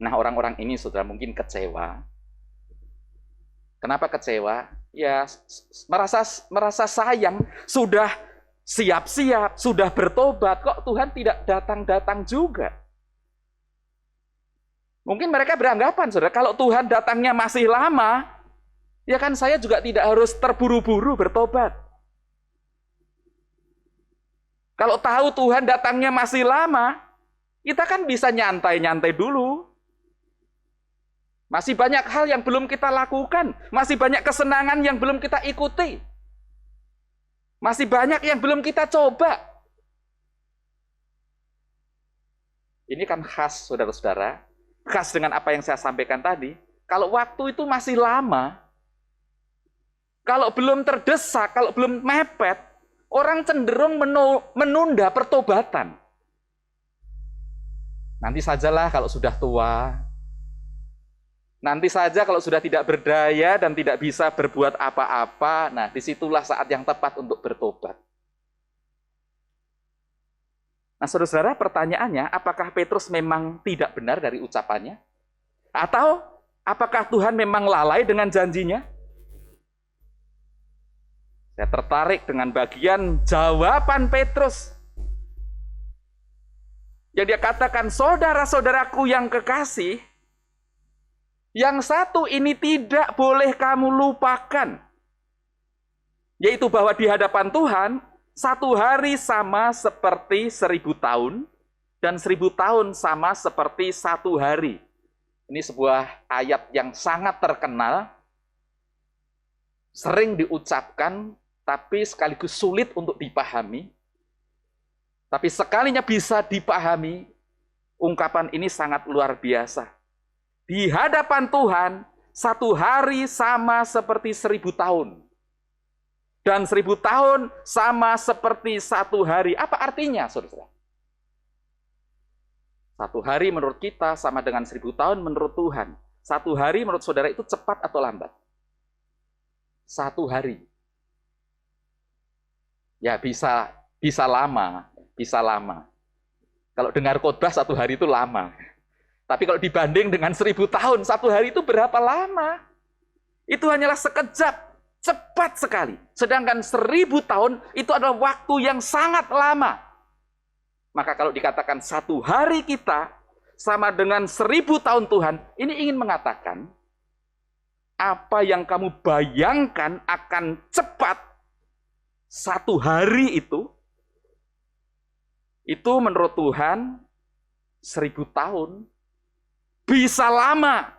Nah, orang-orang ini saudara mungkin kecewa. Kenapa kecewa? Ya, merasa sayang, sudah siap-siap, sudah bertobat, kok Tuhan tidak datang-datang juga. Mungkin mereka beranggapan, saudara, kalau Tuhan datangnya masih lama, ya kan saya juga tidak harus terburu-buru bertobat. Kalau tahu Tuhan datangnya masih lama, kita kan bisa nyantai-nyantai dulu. Masih banyak hal yang belum kita lakukan, masih banyak kesenangan yang belum kita ikuti. Masih banyak yang belum kita coba. Ini kan khas, saudara-saudara. Khas dengan apa yang saya sampaikan tadi, kalau waktu itu masih lama, kalau belum terdesak, kalau belum mepet, orang cenderung menunda pertobatan. Nanti sajalah kalau sudah tua, nanti saja kalau sudah tidak berdaya dan tidak bisa berbuat apa-apa, nah disitulah saat yang tepat untuk bertobat. Nah, saudara-saudara, pertanyaannya, apakah Petrus memang tidak benar dari ucapannya? Atau apakah Tuhan memang lalai dengan janjinya? Saya tertarik dengan bagian jawaban Petrus. Yang dia katakan, saudara-saudaraku yang kekasih, yang satu ini tidak boleh kamu lupakan. Yaitu bahwa di hadapan Tuhan, 1 hari sama seperti 1000 tahun, dan 1000 tahun sama seperti 1 hari. Ini sebuah ayat yang sangat terkenal, sering diucapkan, tapi sekaligus sulit untuk dipahami. Tapi sekalinya bisa dipahami, ungkapan ini sangat luar biasa. Di hadapan Tuhan, 1 hari sama seperti 1000 tahun. Dan 1000 tahun sama seperti 1 hari. Apa artinya, saudara? 1 hari menurut kita sama dengan 1000 tahun menurut Tuhan. 1 hari menurut saudara itu cepat atau lambat? 1 hari. Ya bisa lama, bisa lama. Kalau dengar khotbah 1 hari itu lama. Tapi kalau dibanding dengan 1000 tahun, 1 hari itu berapa lama? Itu hanyalah sekejap, cepat sekali. Sedangkan 1000 tahun itu adalah waktu yang sangat lama. Maka kalau dikatakan 1 hari kita sama dengan 1000 tahun Tuhan, ini ingin mengatakan apa yang kamu bayangkan akan cepat 1 hari itu menurut Tuhan 1000 tahun bisa lama,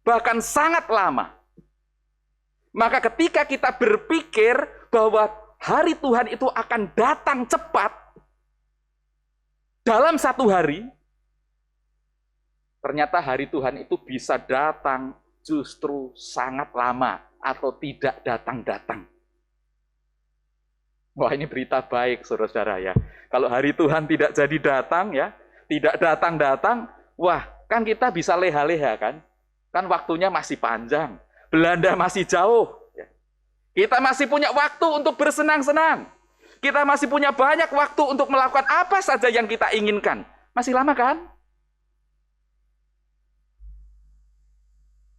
bahkan sangat lama. Maka ketika kita berpikir bahwa hari Tuhan itu akan datang cepat dalam 1 hari, ternyata hari Tuhan itu bisa datang justru sangat lama atau tidak datang-datang. Wah, ini berita baik, saudara-saudara ya. Kalau hari Tuhan tidak jadi datang ya, tidak datang-datang, wah, kan kita bisa leha-leha kan? Kan waktunya masih panjang, Belanda masih jauh. Ya. Kita masih punya waktu untuk bersenang-senang. Kita masih punya banyak waktu untuk melakukan apa saja yang kita inginkan. Masih lama kan?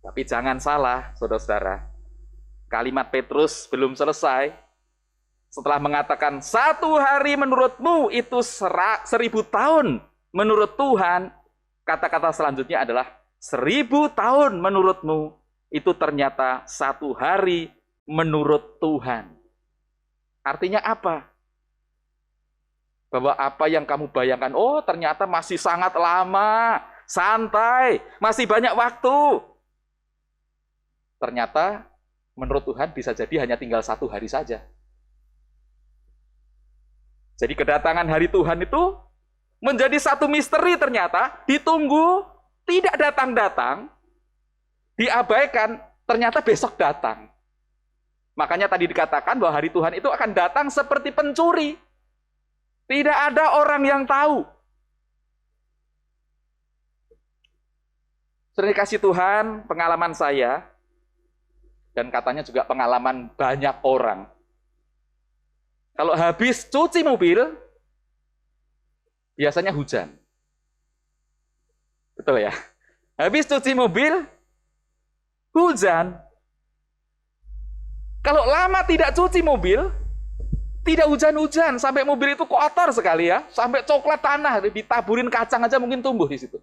Tapi jangan salah, saudara-saudara. Kalimat Petrus belum selesai. Setelah mengatakan 1 hari menurutmu itu 1000 tahun menurut Tuhan, kata-kata selanjutnya adalah 1000 tahun menurutmu itu ternyata 1 hari menurut Tuhan. Artinya apa? Bahwa apa yang kamu bayangkan, oh ternyata masih sangat lama, santai, masih banyak waktu. Ternyata menurut Tuhan bisa jadi hanya tinggal 1 hari saja. Jadi kedatangan hari Tuhan itu menjadi satu misteri ternyata, ditunggu, tidak datang-datang, diabaikan, ternyata besok datang. Makanya tadi dikatakan bahwa hari Tuhan itu akan datang seperti pencuri. Tidak ada orang yang tahu. Saudara kasih Tuhan, pengalaman saya, dan katanya juga pengalaman banyak orang. Kalau habis cuci mobil, biasanya hujan. Betul ya? Habis cuci mobil, hujan. Kalau lama tidak cuci mobil, tidak hujan-hujan, sampai mobil itu kotor sekali ya, sampai coklat tanah, ditaburin kacang aja mungkin tumbuh di situ.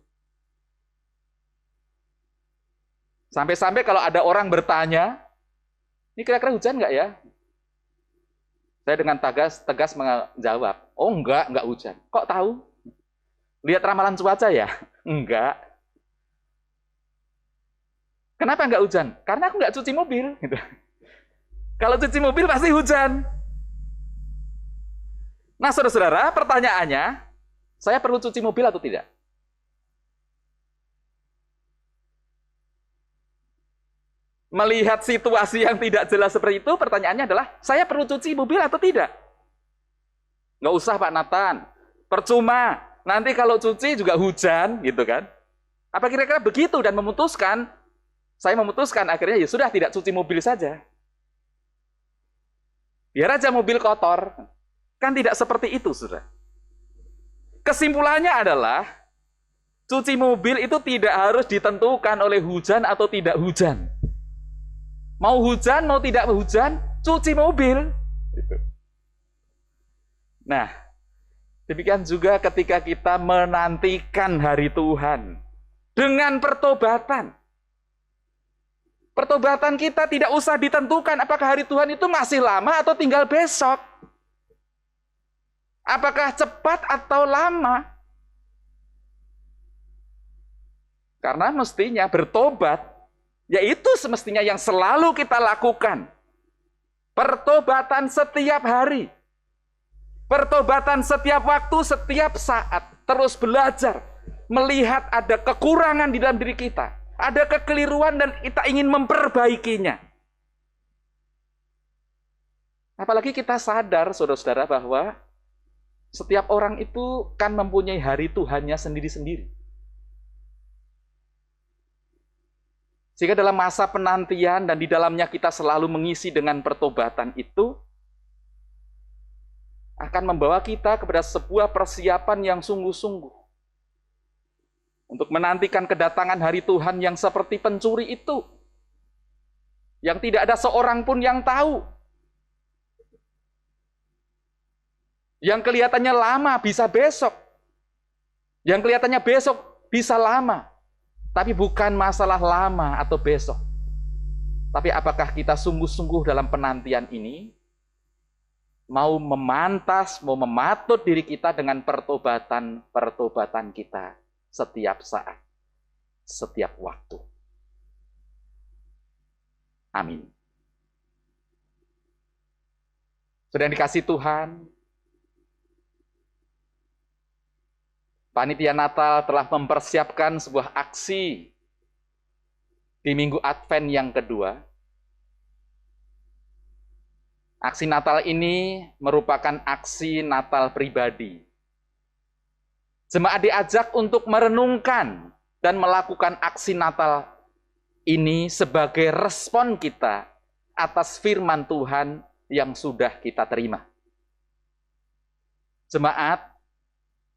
Sampai-sampai kalau ada orang bertanya, ini kira-kira hujan nggak ya? Saya dengan tegas menjawab, oh enggak hujan. Kok tahu? Lihat ramalan cuaca ya? Enggak. Kenapa enggak hujan? Karena aku enggak cuci mobil. Gitu. Kalau cuci mobil pasti hujan. Nah, saudara-saudara, pertanyaannya, saya perlu cuci mobil atau tidak? Melihat situasi yang tidak jelas seperti itu, pertanyaannya adalah, saya perlu cuci mobil atau tidak? Nggak usah Pak Nathan, percuma. Nanti kalau cuci juga hujan, gitu kan? Apa kira-kira begitu? Dan saya memutuskan akhirnya ya sudah tidak cuci mobil saja. Biar aja mobil kotor. Kan tidak seperti itu, saudara. Kesimpulannya adalah, cuci mobil itu tidak harus ditentukan oleh hujan atau tidak hujan. Mau hujan, mau tidak hujan, cuci mobil. Nah, demikian juga ketika kita menantikan hari Tuhan dengan pertobatan. Pertobatan kita tidak usah ditentukan apakah hari Tuhan itu masih lama atau tinggal besok. Apakah cepat atau lama? Karena mestinya bertobat, yaitu semestinya yang selalu kita lakukan. Pertobatan setiap hari. Pertobatan setiap waktu, setiap saat. Terus belajar, melihat ada kekurangan di dalam diri kita. Ada kekeliruan dan kita ingin memperbaikinya. Apalagi kita sadar, saudara-saudara, bahwa setiap orang itu kan mempunyai hari Tuhannya sendiri-sendiri. Sehingga dalam masa penantian dan di dalamnya kita selalu mengisi dengan pertobatan itu, akan membawa kita kepada sebuah persiapan yang sungguh-sungguh. Untuk menantikan kedatangan hari Tuhan yang seperti pencuri itu. Yang tidak ada seorang pun yang tahu. Yang kelihatannya lama bisa besok. Yang kelihatannya besok bisa lama. Tapi bukan masalah lama atau besok. Tapi apakah kita sungguh-sungguh dalam penantian ini mau memantas, mau mematut diri kita dengan pertobatan kita setiap saat, setiap waktu. Amin. Sudah dikasih Tuhan, Panitia Natal telah mempersiapkan sebuah aksi di Minggu Advent yang kedua. Aksi Natal ini merupakan aksi Natal pribadi. Jemaat diajak untuk merenungkan dan melakukan aksi Natal ini sebagai respon kita atas firman Tuhan yang sudah kita terima. Jemaat,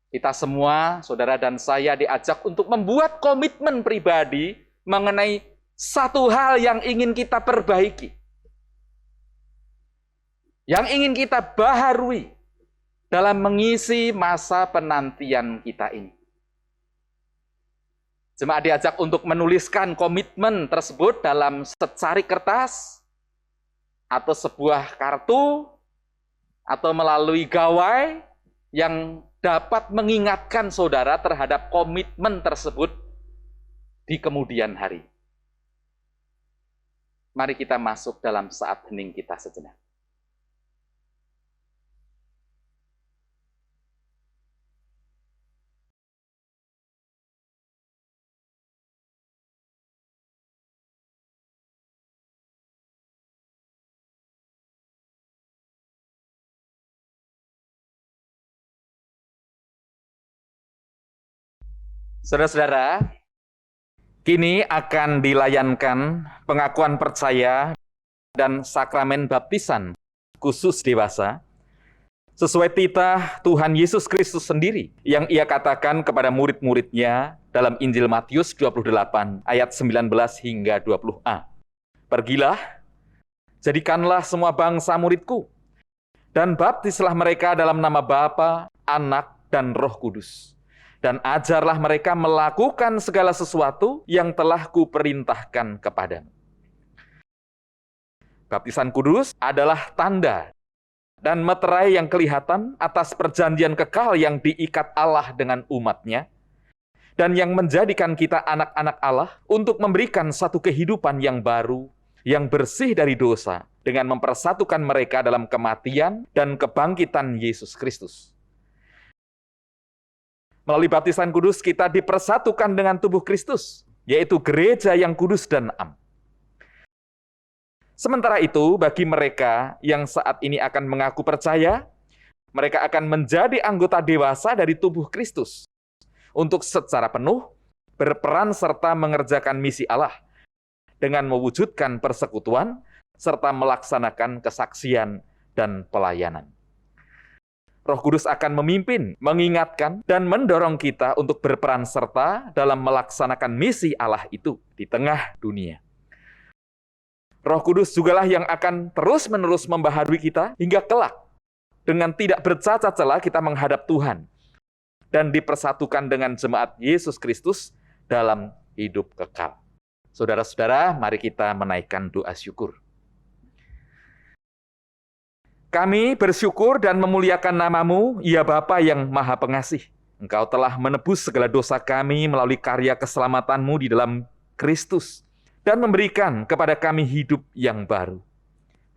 kita semua, saudara dan saya, diajak untuk membuat komitmen pribadi mengenai satu hal yang ingin kita perbaiki. Yang ingin kita baharui dalam mengisi masa penantian kita ini. Jemaat diajak untuk menuliskan komitmen tersebut dalam secari kertas, atau sebuah kartu, atau melalui gawai yang dapat mengingatkan saudara terhadap komitmen tersebut di kemudian hari. Mari kita masuk dalam saat hening kita sejenak. Saudara-saudara, kini akan dilayankan pengakuan percaya dan sakramen baptisan khusus dewasa sesuai titah Tuhan Yesus Kristus sendiri yang Ia katakan kepada murid-muridnya dalam Injil Matius 28 ayat 19 hingga 20a. Pergilah, jadikanlah semua bangsa muridku, dan baptislah mereka dalam nama Bapa, Anak, dan Roh Kudus. Dan ajarlah mereka melakukan segala sesuatu yang telah kuperintahkan kepadamu. Baptisan kudus adalah tanda dan meterai yang kelihatan atas perjanjian kekal yang diikat Allah dengan umatnya, dan yang menjadikan kita anak-anak Allah untuk memberikan satu kehidupan yang baru, yang bersih dari dosa, dengan mempersatukan mereka dalam kematian dan kebangkitan Yesus Kristus. Melalui baptisan kudus kita dipersatukan dengan tubuh Kristus, yaitu gereja yang kudus dan am. Sementara itu, bagi mereka yang saat ini akan mengaku percaya, mereka akan menjadi anggota dewasa dari tubuh Kristus untuk secara penuh berperan serta mengerjakan misi Allah dengan mewujudkan persekutuan serta melaksanakan kesaksian dan pelayanan. Roh Kudus akan memimpin, mengingatkan, dan mendorong kita untuk berperan serta dalam melaksanakan misi Allah itu di tengah dunia. Roh Kudus jugalah yang akan terus-menerus membaharui kita hingga kelak. Dengan tidak bercacat celah kita menghadap Tuhan dan dipersatukan dengan jemaat Yesus Kristus dalam hidup kekal. Saudara-saudara, mari kita menaikkan doa syukur. Kami bersyukur dan memuliakan nama-Mu, ya Bapa yang Maha Pengasih. Engkau telah menebus segala dosa kami melalui karya keselamatan-Mu di dalam Kristus dan memberikan kepada kami hidup yang baru.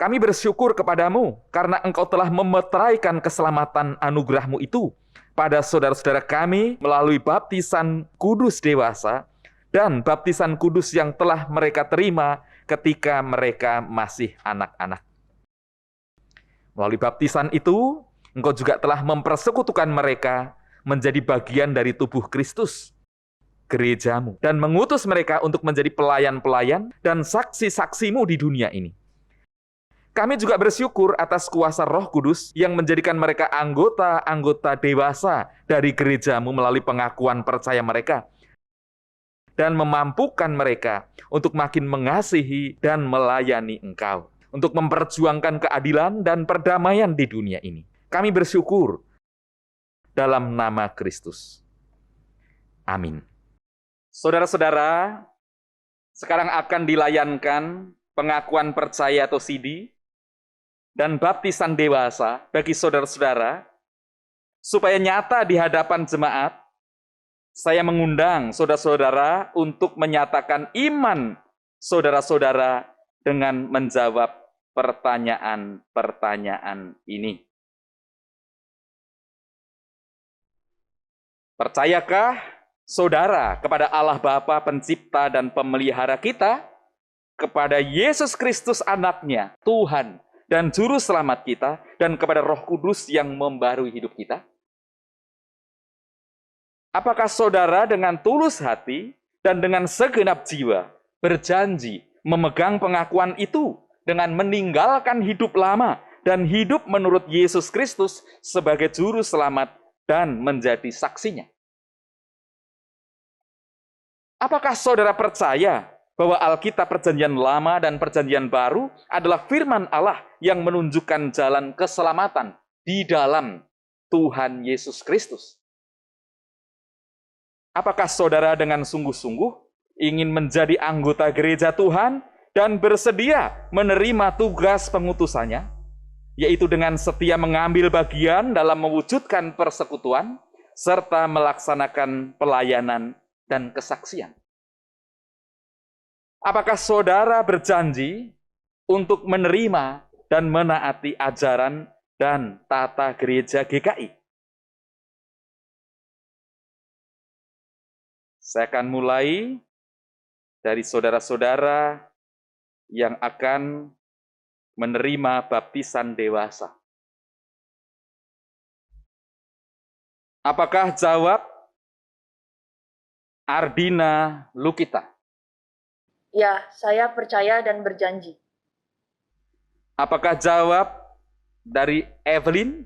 Kami bersyukur kepadamu karena Engkau telah memeteraikan keselamatan anugerah-Mu itu pada saudara-saudara kami melalui baptisan kudus dewasa dan baptisan kudus yang telah mereka terima ketika mereka masih anak-anak. Melalui baptisan itu, Engkau juga telah mempersekutukan mereka menjadi bagian dari tubuh Kristus, gereja-Mu, dan mengutus mereka untuk menjadi pelayan-pelayan dan saksi-saksi-Mu di dunia ini. Kami juga bersyukur atas kuasa Roh Kudus yang menjadikan mereka anggota-anggota dewasa dari gereja-Mu melalui pengakuan percaya mereka, dan memampukan mereka untuk makin mengasihi dan melayani Engkau, untuk memperjuangkan keadilan dan perdamaian di dunia ini. Kami bersyukur dalam nama Kristus. Amin. Saudara-saudara, sekarang akan dilayankan pengakuan percaya atau CD dan baptisan dewasa bagi saudara-saudara. Supaya nyata di hadapan jemaat, saya mengundang saudara-saudara untuk menyatakan iman saudara-saudara dengan menjawab pertanyaan-pertanyaan ini. Percayakah saudara kepada Allah Bapa Pencipta dan Pemelihara kita, kepada Yesus Kristus anaknya, Tuhan dan Juru Selamat kita, dan kepada Roh Kudus yang membarui hidup kita? Apakah saudara dengan tulus hati dan dengan segenap jiwa berjanji memegang pengakuan itu dengan meninggalkan hidup lama dan hidup menurut Yesus Kristus sebagai Juru Selamat dan menjadi saksinya? Apakah saudara percaya bahwa Alkitab Perjanjian Lama dan Perjanjian Baru adalah firman Allah yang menunjukkan jalan keselamatan di dalam Tuhan Yesus Kristus? Apakah saudara dengan sungguh-sungguh ingin menjadi anggota gereja Tuhan dan bersedia menerima tugas pengutusannya, yaitu dengan setia mengambil bagian dalam mewujudkan persekutuan, serta melaksanakan pelayanan dan kesaksian? Apakah saudara berjanji untuk menerima dan menaati ajaran dan tata gereja GKI? Saya akan mulai dari saudara-saudara yang akan menerima baptisan dewasa. Apakah jawab Ardina Lukita? Ya, saya percaya dan berjanji. Apakah jawab dari Evelyn?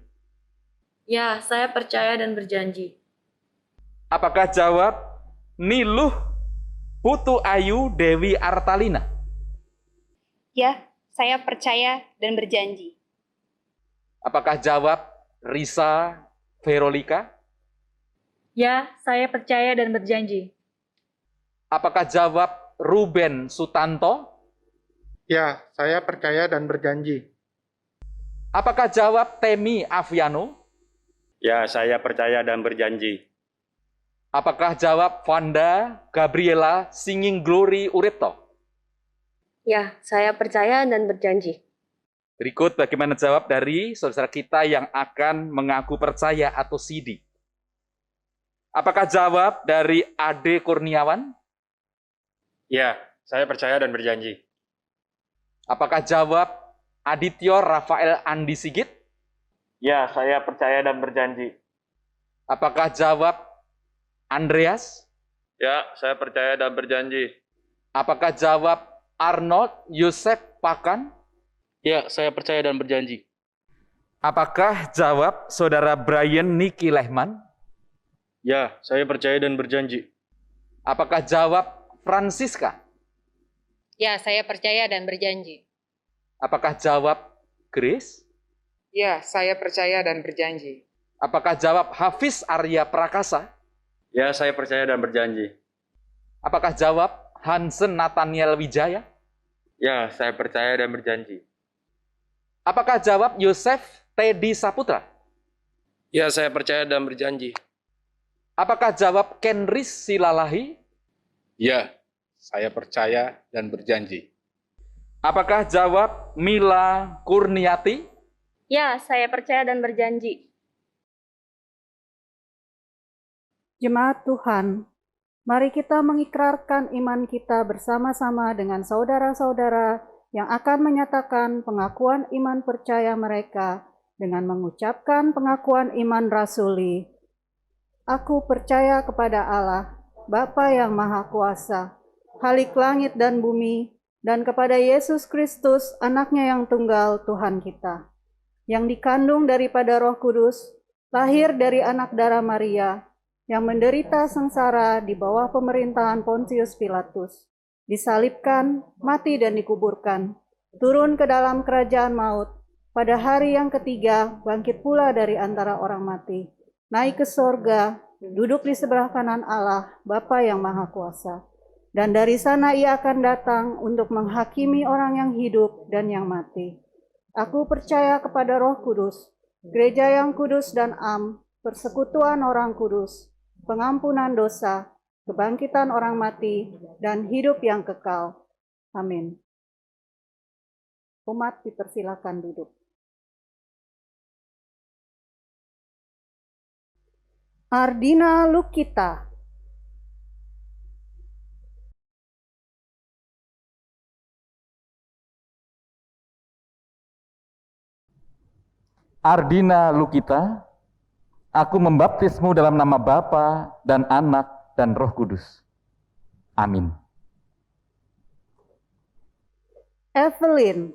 Ya, saya percaya dan berjanji. Apakah jawab Niluh Putu Ayu Dewi Artalina? Ya, saya percaya dan berjanji. Apakah jawab Risa Verolika? Ya, saya percaya dan berjanji. Apakah jawab Ruben Sutanto? Ya, saya percaya dan berjanji. Apakah jawab Temi Aviano? Ya, saya percaya dan berjanji. Apakah jawab Vanda Gabriela Singing Glory Uripto? Ya, saya percaya dan berjanji. Berikut bagaimana jawab dari saudara kita yang akan mengaku percaya atau CD. Apakah jawab dari Ade Kurniawan? Ya, saya percaya dan berjanji. Apakah jawab Adityo Rafael Andi Sigit? Ya, saya percaya dan berjanji. Apakah jawab Andreas? Ya, saya percaya dan berjanji. Apakah jawab Arnold Yosef Pakan? Ya, saya percaya dan berjanji. Apakah jawab saudara Brian Niki Lehman? Ya, saya percaya dan berjanji. Apakah jawab Francisca? Ya, saya percaya dan berjanji. Apakah jawab Grace? Ya, saya percaya dan berjanji. Apakah jawab Hafiz Arya Prakasa? Ya, saya percaya dan berjanji. Apakah jawab Hansen Nathaniel Wijaya? Ya, saya percaya dan berjanji. Apakah jawab Yosef Teddy Saputra? Ya, saya percaya dan berjanji. Apakah jawab Kenris Silalahi? Ya, saya percaya dan berjanji. Apakah jawab Mila Kurniati? Ya, saya percaya dan berjanji. Jemaat Tuhan, mari kita mengikrarkan iman kita bersama-sama dengan saudara-saudara yang akan menyatakan pengakuan iman percaya mereka dengan mengucapkan pengakuan iman rasuli. Aku percaya kepada Allah, Bapa yang Maha Kuasa, Khalik langit dan bumi, dan kepada Yesus Kristus, anaknya yang tunggal Tuhan kita, yang dikandung daripada Roh Kudus, lahir dari anak darah Maria, yang menderita sengsara di bawah pemerintahan Pontius Pilatus, disalibkan, mati dan dikuburkan, turun ke dalam kerajaan maut, pada hari yang ketiga bangkit pula dari antara orang mati, naik ke sorga, duduk di sebelah kanan Allah, Bapa yang Maha Kuasa. Dan dari sana ia akan datang untuk menghakimi orang yang hidup dan yang mati. Aku percaya kepada Roh Kudus, gereja yang kudus dan am, persekutuan orang kudus, pengampunan dosa, kebangkitan orang mati, dan hidup yang kekal. Amin. Umat dipersilakan duduk. Ardina Lukita. Ardina Lukita, aku membaptismu dalam nama Bapa dan Anak dan Roh Kudus. Amin. Evelyn.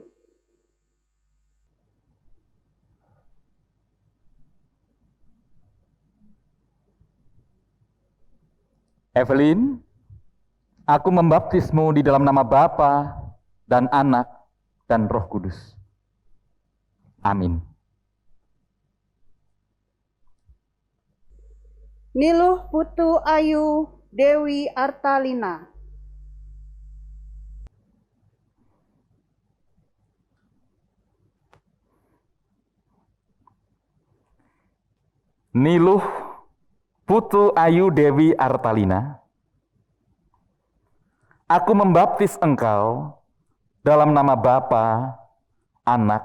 Evelyn, aku membaptismu di dalam nama Bapa dan Anak dan Roh Kudus. Amin. Niluh Putu Ayu Dewi Artalina. Niluh Putu Ayu Dewi Artalina, aku membaptis engkau dalam nama Bapa, Anak,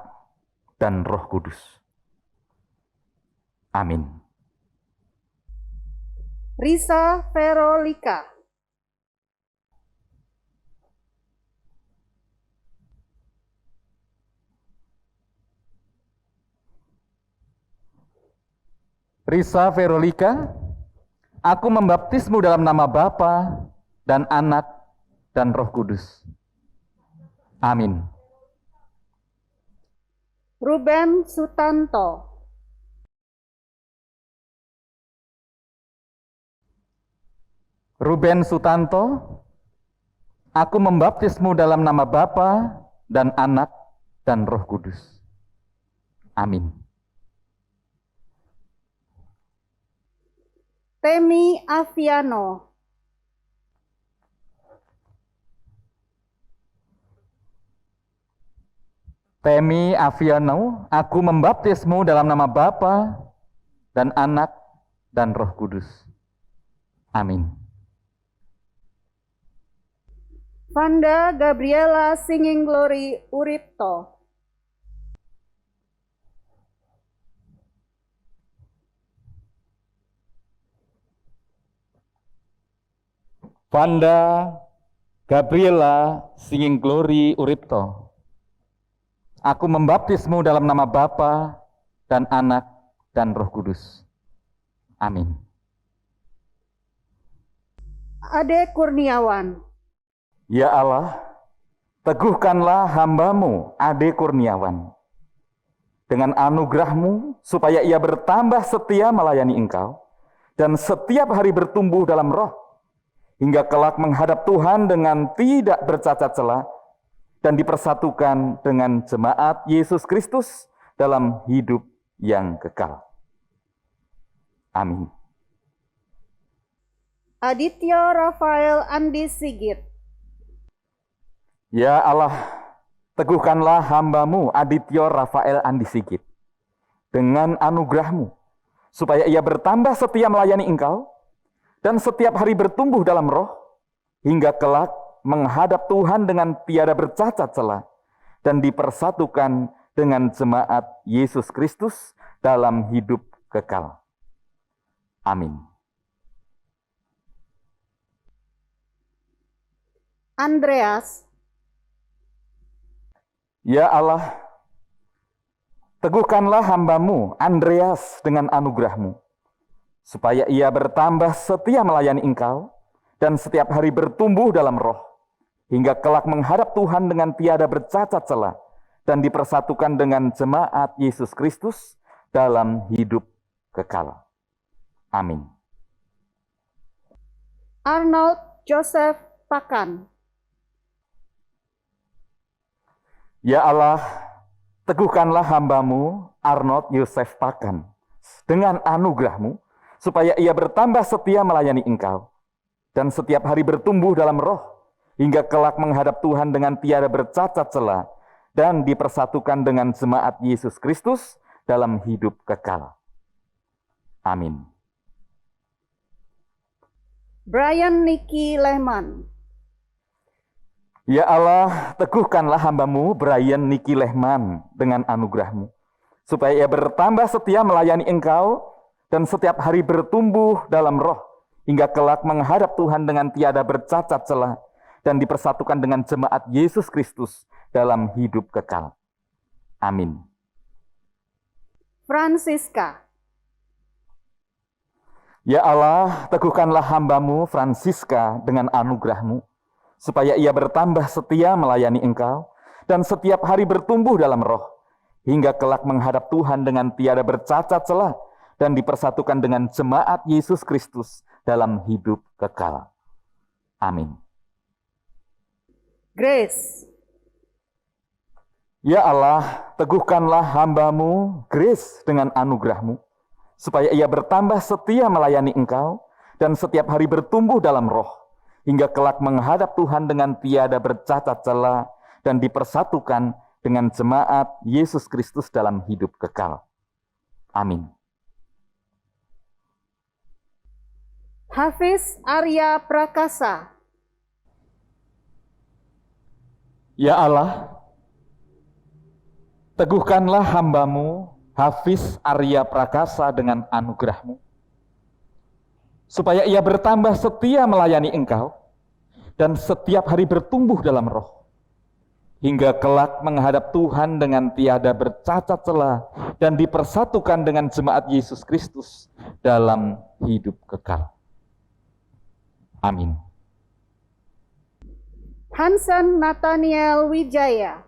dan Roh Kudus. Amin. Risa Verolika. Risa Verolika, aku membaptismu dalam nama Bapa dan Anak dan Roh Kudus. Amin. Ruben Sutanto. Ruben Sutanto, aku membaptismu dalam nama Bapa dan Anak dan Roh Kudus. Amin. Temi Aviano. Temi Aviano, aku membaptismu dalam nama Bapa dan Anak dan Roh Kudus. Amin. Vanda Gabriela Singing Glory Uripto. Vanda Gabriela Singing Glory Uripto, aku membaptismu dalam nama Bapa dan Anak dan Roh Kudus. Amin. Ade Kurniawan. Ya Allah, teguhkanlah hamba-Mu, Ade Kurniawan, dengan anugerah-Mu supaya ia bertambah setia melayani Engkau dan setiap hari bertumbuh dalam roh, hingga kelak menghadap Tuhan dengan tidak bercacat celah dan dipersatukan dengan jemaat Yesus Kristus dalam hidup yang kekal. Amin. Aditya Rafael Andi Sigit. Ya Allah, teguhkanlah hamba-Mu Adityo Rafael Andi Sigit dengan anugerah-Mu, supaya ia bertambah setia melayani Engkau dan setiap hari bertumbuh dalam roh, hingga kelak menghadap Tuhan dengan tiada bercacat celah dan dipersatukan dengan jemaat Yesus Kristus dalam hidup kekal. Amin. Andreas. Ya Allah, teguhkanlah hamba-Mu Andreas dengan anugerah-Mu, supaya ia bertambah setia melayani Engkau dan setiap hari bertumbuh dalam roh, hingga kelak menghadap Tuhan dengan tiada bercacat celah dan dipersatukan dengan jemaat Yesus Kristus dalam hidup kekal. Amin. Arnold Joseph Pakan. Ya Allah, teguhkanlah hamba-Mu Arnold Yosef Pakan dengan anugerah-Mu, supaya ia bertambah setia melayani Engkau dan setiap hari bertumbuh dalam roh, hingga kelak menghadap Tuhan dengan tiada bercacat celah dan dipersatukan dengan jemaat Yesus Kristus dalam hidup kekal. Amin. Brian Nicky Lehman. Ya Allah, teguhkanlah hamba-Mu Brian Nicky Lehman dengan anugerah-Mu, supaya ia bertambah setia melayani Engkau dan setiap hari bertumbuh dalam roh, hingga kelak menghadap Tuhan dengan tiada bercacat celah dan dipersatukan dengan jemaat Yesus Kristus dalam hidup kekal. Amin. Francisca. Ya Allah, teguhkanlah hamba-Mu Francisca dengan anugerah-Mu, supaya ia bertambah setia melayani Engkau dan setiap hari bertumbuh dalam roh, hingga kelak menghadap Tuhan dengan tiada bercacat celah dan dipersatukan dengan jemaat Yesus Kristus dalam hidup kekal. Amin. Grace. Ya Allah, teguhkanlah hamba-Mu Grace dengan anugerah-Mu, supaya ia bertambah setia melayani Engkau dan setiap hari bertumbuh dalam roh, hingga kelak menghadap Tuhan dengan tiada bercacat celah dan dipersatukan dengan jemaat Yesus Kristus dalam hidup kekal. Amin. Hafiz Arya Prakasa. Ya Allah, teguhkanlah hamba-Mu Hafiz Arya Prakasa dengan anugerah-Mu, supaya ia bertambah setia melayani Engkau dan setiap hari bertumbuh dalam roh, hingga kelak menghadap Tuhan dengan tiada bercacat celah dan dipersatukan dengan jemaat Yesus Kristus dalam hidup kekal. Amin. Hansen Nathaniel Wijaya.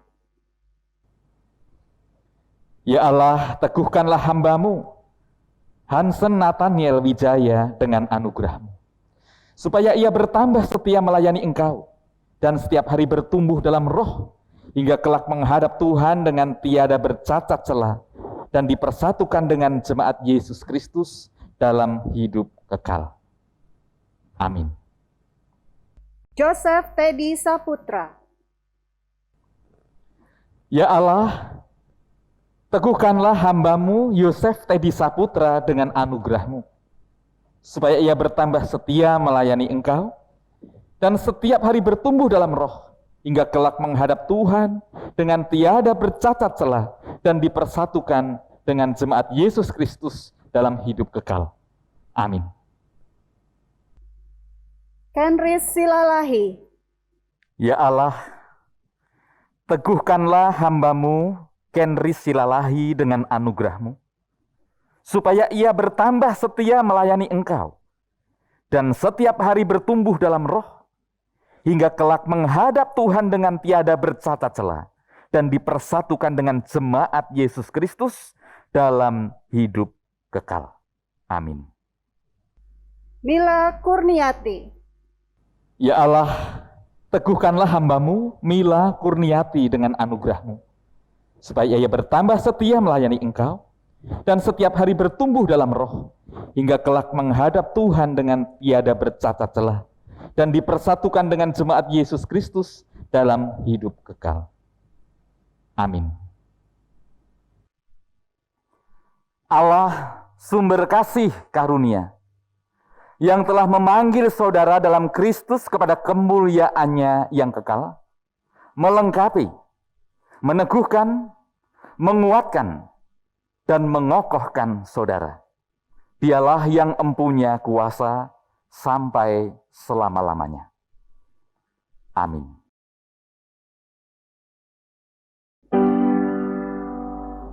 Ya Allah, teguhkanlah hamba-Mu Hansen Nathaniel Wijaya dengan anugerah-Mu, supaya ia bertambah setia melayani Engkau dan setiap hari bertumbuh dalam roh, hingga kelak menghadap Tuhan dengan tiada bercacat celah dan dipersatukan dengan jemaat Yesus Kristus dalam hidup kekal. Amin. Joseph Teddy Saputra. Ya Allah, teguhkanlah hamba-Mu Yosef Teddy Saputra dengan anugerah-Mu, supaya ia bertambah setia melayani Engkau dan setiap hari bertumbuh dalam roh, hingga kelak menghadap Tuhan dengan tiada bercacat celah dan dipersatukan dengan jemaat Yesus Kristus dalam hidup kekal. Amin. Kenris Silalahi. Ya Allah, teguhkanlah hamba-Mu Kenris Silalahi dengan anugerah-Mu, supaya ia bertambah setia melayani Engkau dan setiap hari bertumbuh dalam roh, hingga kelak menghadap Tuhan dengan tiada bercacat celah dan dipersatukan dengan jemaat Yesus Kristus dalam hidup kekal. Amin. Mila Kurniati. Ya Allah, teguhkanlah hamba-Mu Mila Kurniati dengan anugerah-Mu, supaya ia bertambah setia melayani Engkau dan setiap hari bertumbuh dalam roh, hingga kelak menghadap Tuhan dengan tiada bercacat celah dan dipersatukan dengan jemaat Yesus Kristus dalam hidup kekal. Amin. Allah, sumber kasih karunia, yang telah memanggil saudara dalam Kristus kepada kemuliaan-Nya yang kekal, melengkapi, meneguhkan, menguatkan, dan mengokohkan saudara. Dialah yang empunya kuasa sampai selama-lamanya. Amin.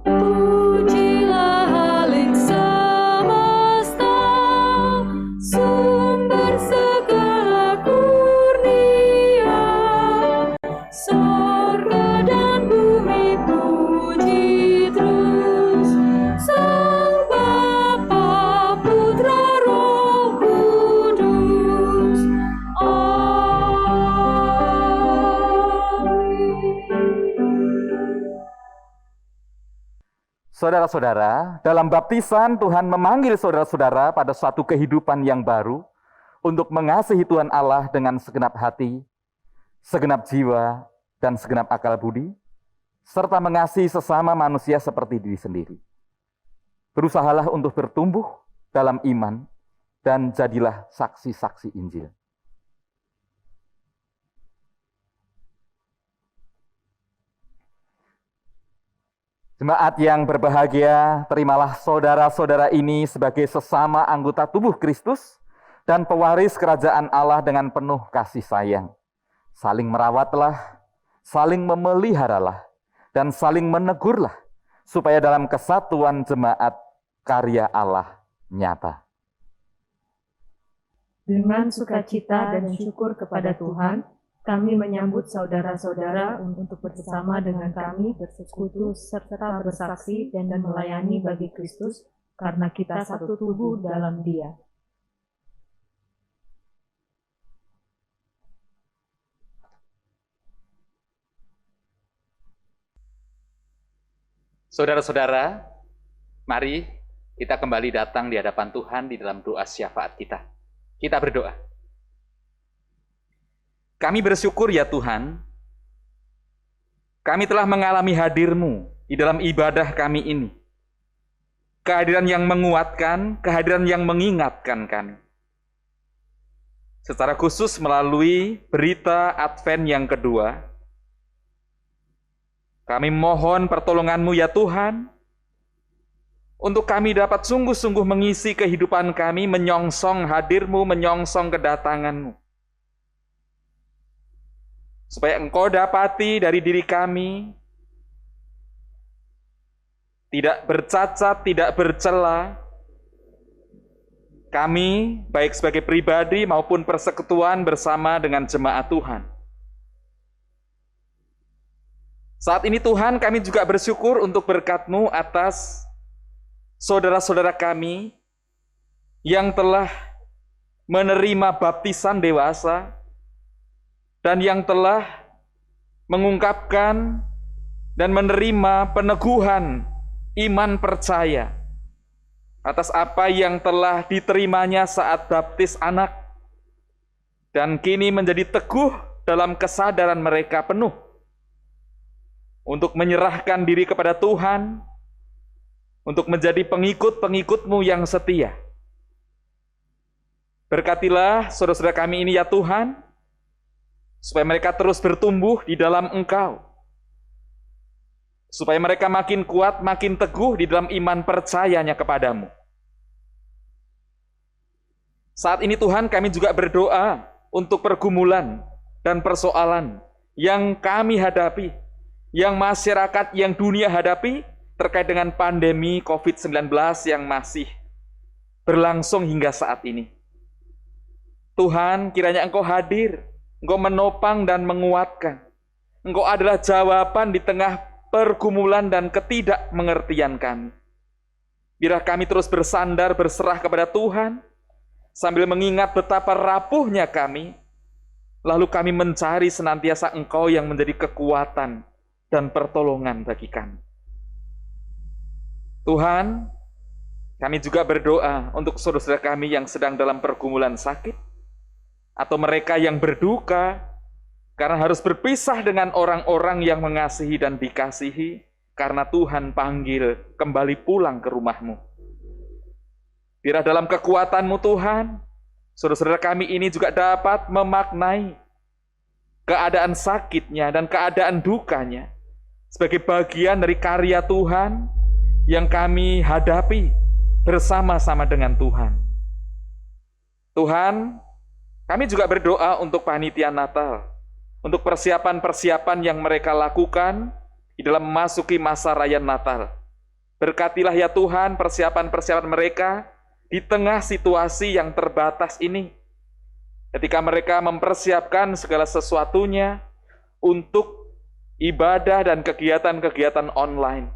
Pujilah Halik semesta, sumber segala kurnia, sorga dan bumi puji terus Sang Bapa, Putra, Roh Kudus. Saudara-saudara, dalam baptisan Tuhan memanggil saudara-saudara pada suatu kehidupan yang baru untuk mengasihi Tuhan Allah dengan segenap hati, segenap jiwa, dan segenap akal budi, serta mengasihi sesama manusia seperti diri sendiri. Berusahalah untuk bertumbuh dalam iman dan jadilah saksi-saksi Injil. Jemaat yang berbahagia, terimalah saudara-saudara ini sebagai sesama anggota tubuh Kristus dan pewaris kerajaan Allah dengan penuh kasih sayang. Saling merawatlah, saling memeliharalah, dan saling menegurlah, supaya dalam kesatuan jemaat karya Allah nyata. Dengan sukacita dan syukur kepada Tuhan, kami menyambut saudara-saudara untuk bersama dengan kami bersekutu serta bersaksi dan melayani bagi Kristus, karena kita satu tubuh dalam Dia. Saudara-saudara, mari kita kembali datang di hadapan Tuhan di dalam doa syafaat kita. Kita berdoa. Kami bersyukur ya Tuhan, kami telah mengalami hadir-Mu di dalam ibadah kami ini. Kehadiran yang menguatkan, kehadiran yang mengingatkan kami. Secara khusus melalui berita Advent yang kedua, kami mohon pertolongan-Mu ya Tuhan, untuk kami dapat sungguh-sungguh mengisi kehidupan kami, menyongsong hadir-Mu, menyongsong kedatangan-Mu. Supaya Engkau dapati dari diri kami, tidak bercacat, tidak bercela, kami baik sebagai pribadi maupun persekutuan bersama dengan jemaat Tuhan. Saat ini Tuhan, kami juga bersyukur untuk berkat-Mu atas saudara-saudara kami yang telah menerima baptisan dewasa dan yang telah mengungkapkan dan menerima peneguhan iman percaya atas apa yang telah diterimanya saat baptis anak, dan kini menjadi teguh dalam kesadaran mereka penuh untuk menyerahkan diri kepada Tuhan, untuk menjadi pengikut-pengikut-Mu yang setia. Berkatilah saudara-saudara kami ini ya Tuhan, supaya mereka terus bertumbuh di dalam Engkau, supaya mereka makin kuat, makin teguh di dalam iman percayanya kepadamu. Saat ini Tuhan, kami juga berdoa untuk pergumulan dan persoalan yang kami hadapi, yang masyarakat, yang dunia hadapi terkait dengan pandemi COVID-19 yang masih berlangsung hingga saat ini. Tuhan, kiranya Engkau hadir, Engkau menopang dan menguatkan. Engkau adalah jawaban di tengah pergumulan dan ketidakmengertian kami. Biarlah kami terus bersandar, berserah kepada Tuhan, sambil mengingat betapa rapuhnya kami, lalu kami mencari senantiasa Engkau yang menjadi kekuatan dan pertolongan bagi kami. Tuhan, kami juga berdoa untuk saudara-saudara kami yang sedang dalam pergumulan sakit, atau mereka yang berduka, karena harus berpisah dengan orang-orang yang mengasihi dan dikasihi, karena Tuhan panggil kembali pulang ke rumahmu. Biarlah dalam kekuatan-Mu Tuhan, saudara-saudara kami ini juga dapat memaknai keadaan sakitnya dan keadaan dukanya sebagai bagian dari karya Tuhan yang kami hadapi bersama-sama dengan Tuhan. Tuhan, kami juga berdoa untuk panitia Natal, untuk persiapan-persiapan yang mereka lakukan di dalam memasuki masa raya Natal. Berkatilah ya Tuhan persiapan-persiapan mereka di tengah situasi yang terbatas ini. Ketika mereka mempersiapkan segala sesuatunya untuk ibadah dan kegiatan-kegiatan online.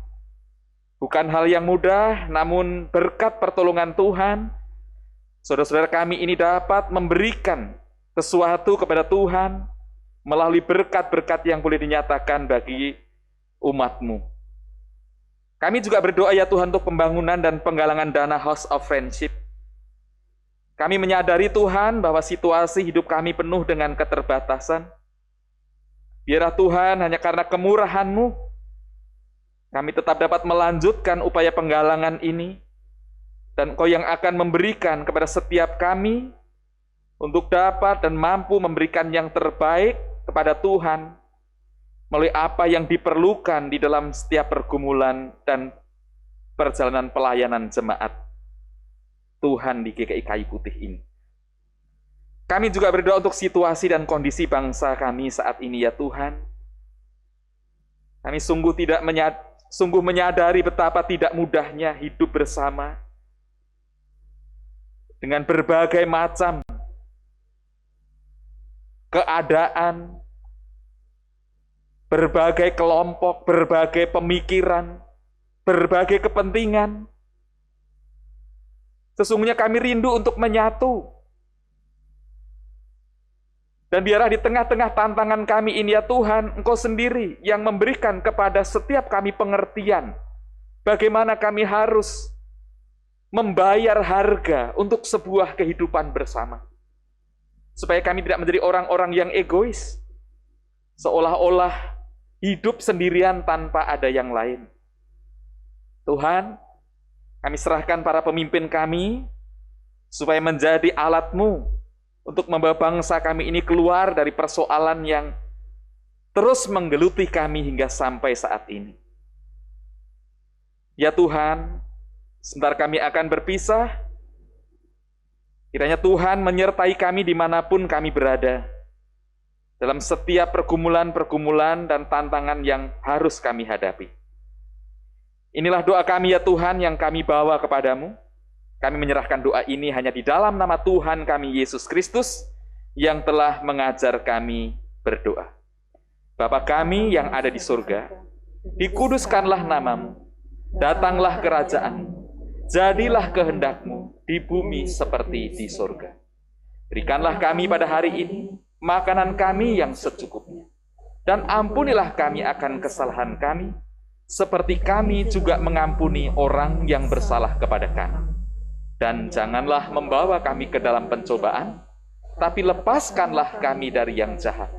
Bukan hal yang mudah, namun berkat pertolongan Tuhan, saudara-saudara kami ini dapat memberikan sesuatu kepada Tuhan melalui berkat-berkat yang boleh dinyatakan bagi umat-Mu. Kami juga berdoa ya Tuhan untuk pembangunan dan penggalangan dana House of Friendship. Kami menyadari Tuhan bahwa situasi hidup kami penuh dengan keterbatasan. Biarlah Tuhan hanya karena kemurahan-Mu, kami tetap dapat melanjutkan upaya penggalangan ini, dan Engkau yang akan memberikan kepada setiap kami untuk dapat dan mampu memberikan yang terbaik kepada Tuhan melalui apa yang diperlukan di dalam setiap pergumulan dan perjalanan pelayanan jemaat Tuhan di GKI Kayu Putih ini. Kami juga berdoa untuk situasi dan kondisi bangsa kami saat ini ya Tuhan. Kami sungguh menyadari betapa tidak mudahnya hidup bersama dengan berbagai macam keadaan, berbagai kelompok, berbagai pemikiran, berbagai kepentingan. Sesungguhnya kami rindu untuk menyatu. Dan biarlah di tengah-tengah tantangan kami ini ya Tuhan, Engkau sendiri yang memberikan kepada setiap kami pengertian bagaimana kami harus membayar harga untuk sebuah kehidupan bersama. Supaya kami tidak menjadi orang-orang yang egois, seolah-olah hidup sendirian tanpa ada yang lain. Tuhan, kami serahkan para pemimpin kami supaya menjadi alat-Mu untuk membawa bangsa kami ini keluar dari persoalan yang terus menggeluti kami hingga sampai saat ini. Ya Tuhan, sebentar kami akan berpisah. Kiranya Tuhan menyertai kami dimanapun kami berada, dalam setiap pergumulan-pergumulan dan tantangan yang harus kami hadapi. Inilah doa kami ya Tuhan yang kami bawa kepadamu. Kami menyerahkan doa ini hanya di dalam nama Tuhan kami Yesus Kristus yang telah mengajar kami berdoa. Bapa kami yang ada di surga, dikuduskanlah namamu, datanglah kerajaan-Mu, jadilah kehendak-Mu di bumi seperti di surga. Berikanlah kami pada hari ini makanan kami yang secukupnya, dan ampunilah kami akan kesalahan kami, seperti kami juga mengampuni orang yang bersalah kepada kami. Dan janganlah membawa kami ke dalam pencobaan, tapi lepaskanlah kami dari yang jahat.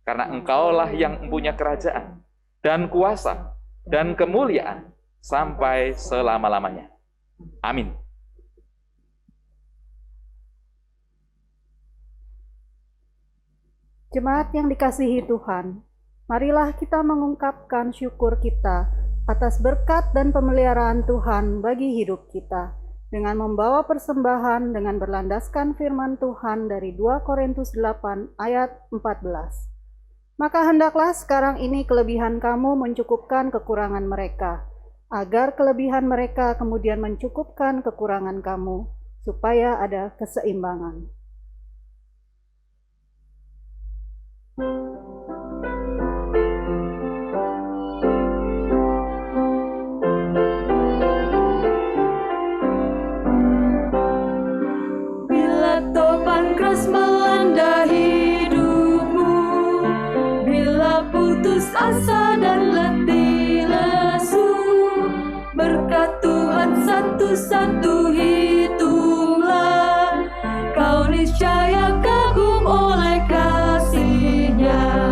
Karena Engkaulah yang mempunyai kerajaan, dan kuasa, dan kemuliaan, sampai selama-lamanya. Amin. Jemaat yang dikasihi Tuhan, marilah kita mengungkapkan syukur kita atas berkat dan pemeliharaan Tuhan bagi hidup kita, dengan membawa persembahan dengan berlandaskan firman Tuhan dari 2 Korintus 8 ayat 14. Maka hendaklah sekarang ini kelebihan kamu mencukupkan kekurangan mereka, agar kelebihan mereka kemudian mencukupkan kekurangan kamu, supaya ada keseimbangan. Topan keras melanda hidupmu, bila putus asa dan letih lesu, berkat Tuhan satu-satu hitunglah, kau niscaya kagum oleh kasih-Nya.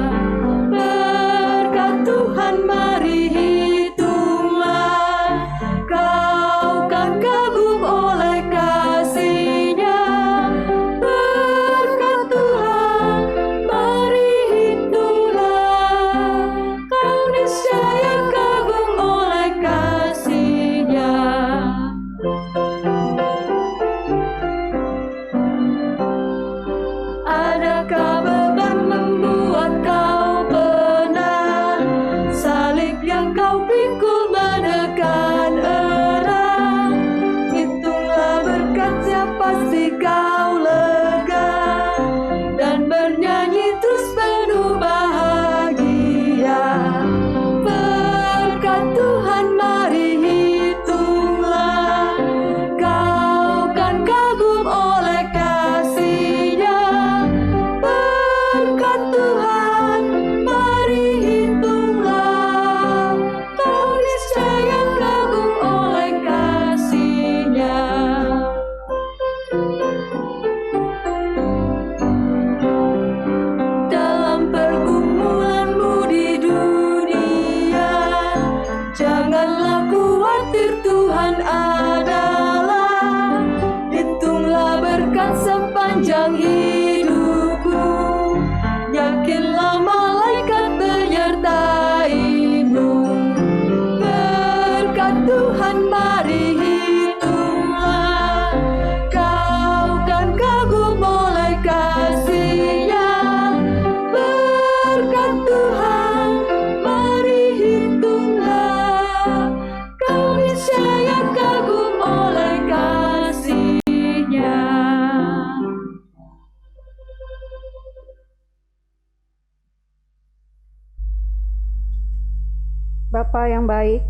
Bapa yang baik,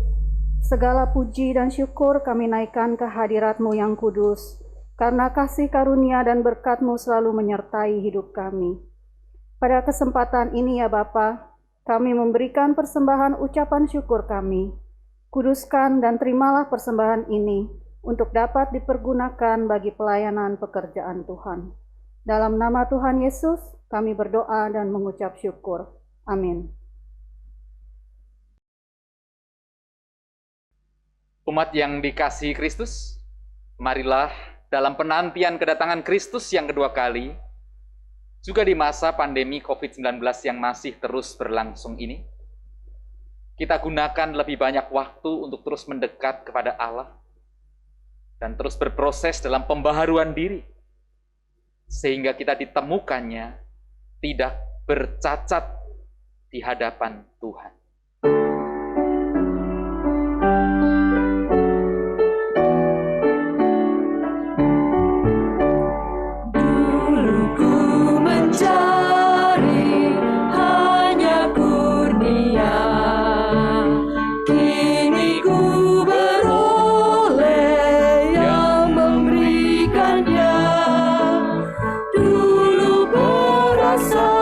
segala puji dan syukur kami naikkan ke hadirat-Mu yang kudus, karena kasih karunia dan berkat-Mu selalu menyertai hidup kami. Pada kesempatan ini ya Bapa, kami memberikan persembahan ucapan syukur kami. Kuduskan dan terimalah persembahan ini untuk dapat dipergunakan bagi pelayanan pekerjaan Tuhan. Dalam nama Tuhan Yesus, kami berdoa dan mengucap syukur. Amin. Umat yang dikasihi Kristus, marilah dalam penantian kedatangan Kristus yang kedua kali, juga di masa pandemi COVID-19 yang masih terus berlangsung ini, kita gunakan lebih banyak waktu untuk terus mendekat kepada Allah dan terus berproses dalam pembaharuan diri, sehingga kita ditemukannya tidak bercacat di hadapan Tuhan. Mencari hanya kurnia, kini ku beroleh yang memberikannya. Dulu perasaan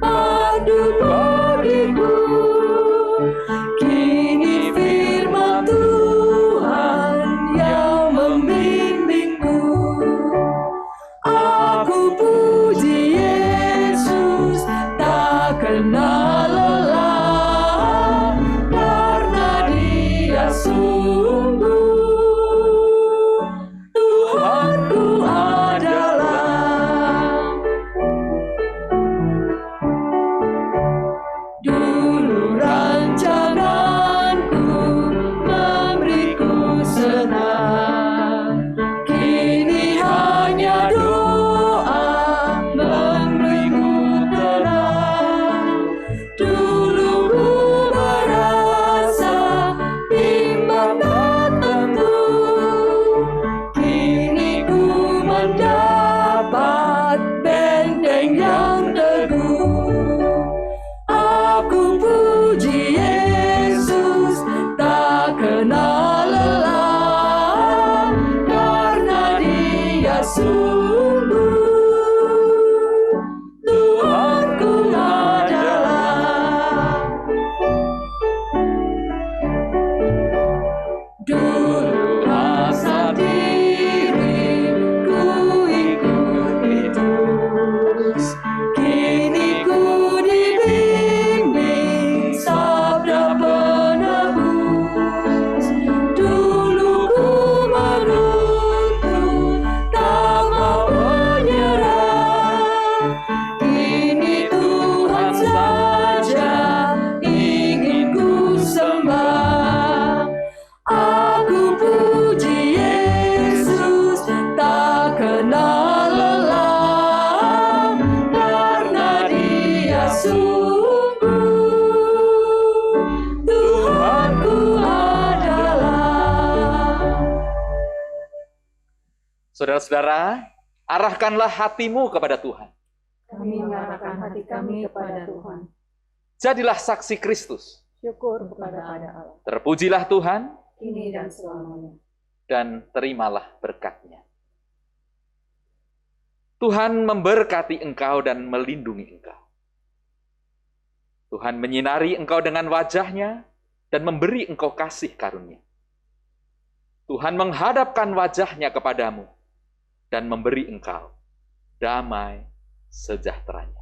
padu bagiku, kini firman Tuhan yang membimbingku. Aku puji Yesus, tak kenal lelah, karena Dia sungguh Tuhanku adalah. Dulu rancanganku memberiku senang, kini hanya doa memberiku terang. Dulu ku merasa bimbang dan tentu, kini ku mendapat benteng yang teguh. Aku puji Yesus, tak kenal lelah, karena Dia sungguh Tuhanku adalah. Dulu rasa diriku ikut terus, kini ku dibimbing sabda penebus. Dulu ku menuntut, tak mau menyerah, kini Tuhan saja ingin ku sembah. Aku puji Yesus, tak kenal lelah, karena Dia sungguh Tuhanku adalah. Saudara-saudara, arahkanlah hatimu kepada Tuhan. Kami mengarahkan hati kami kepada Tuhan. Jadilah saksi Kristus. Syukur kepada Allah. Terpujilah Tuhan Kini dan selamanya. dan terimalah berkat-Nya. Tuhan memberkati engkau dan melindungi engkau. Tuhan menyinari engkau dengan wajah-Nya dan memberi engkau kasih karunia. Tuhan menghadapkan wajah-Nya kepadamu dan memberi engkau damai sejahtera-Nya.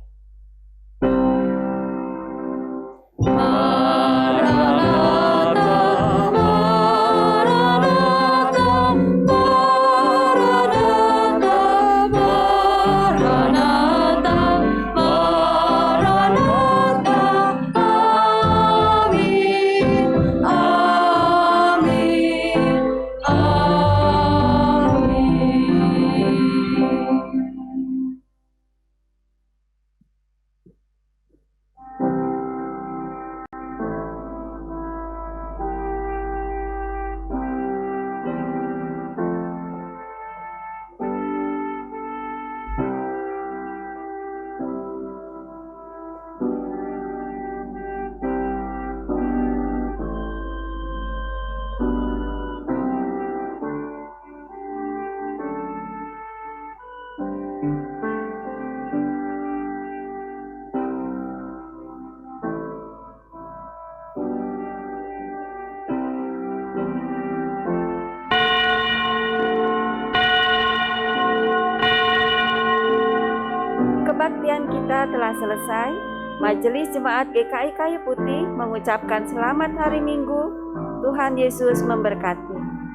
renungan kita telah selesai. Majelis Jemaat GKI Kayu Putih mengucapkan selamat hari Minggu. Tuhan Yesus memberkati.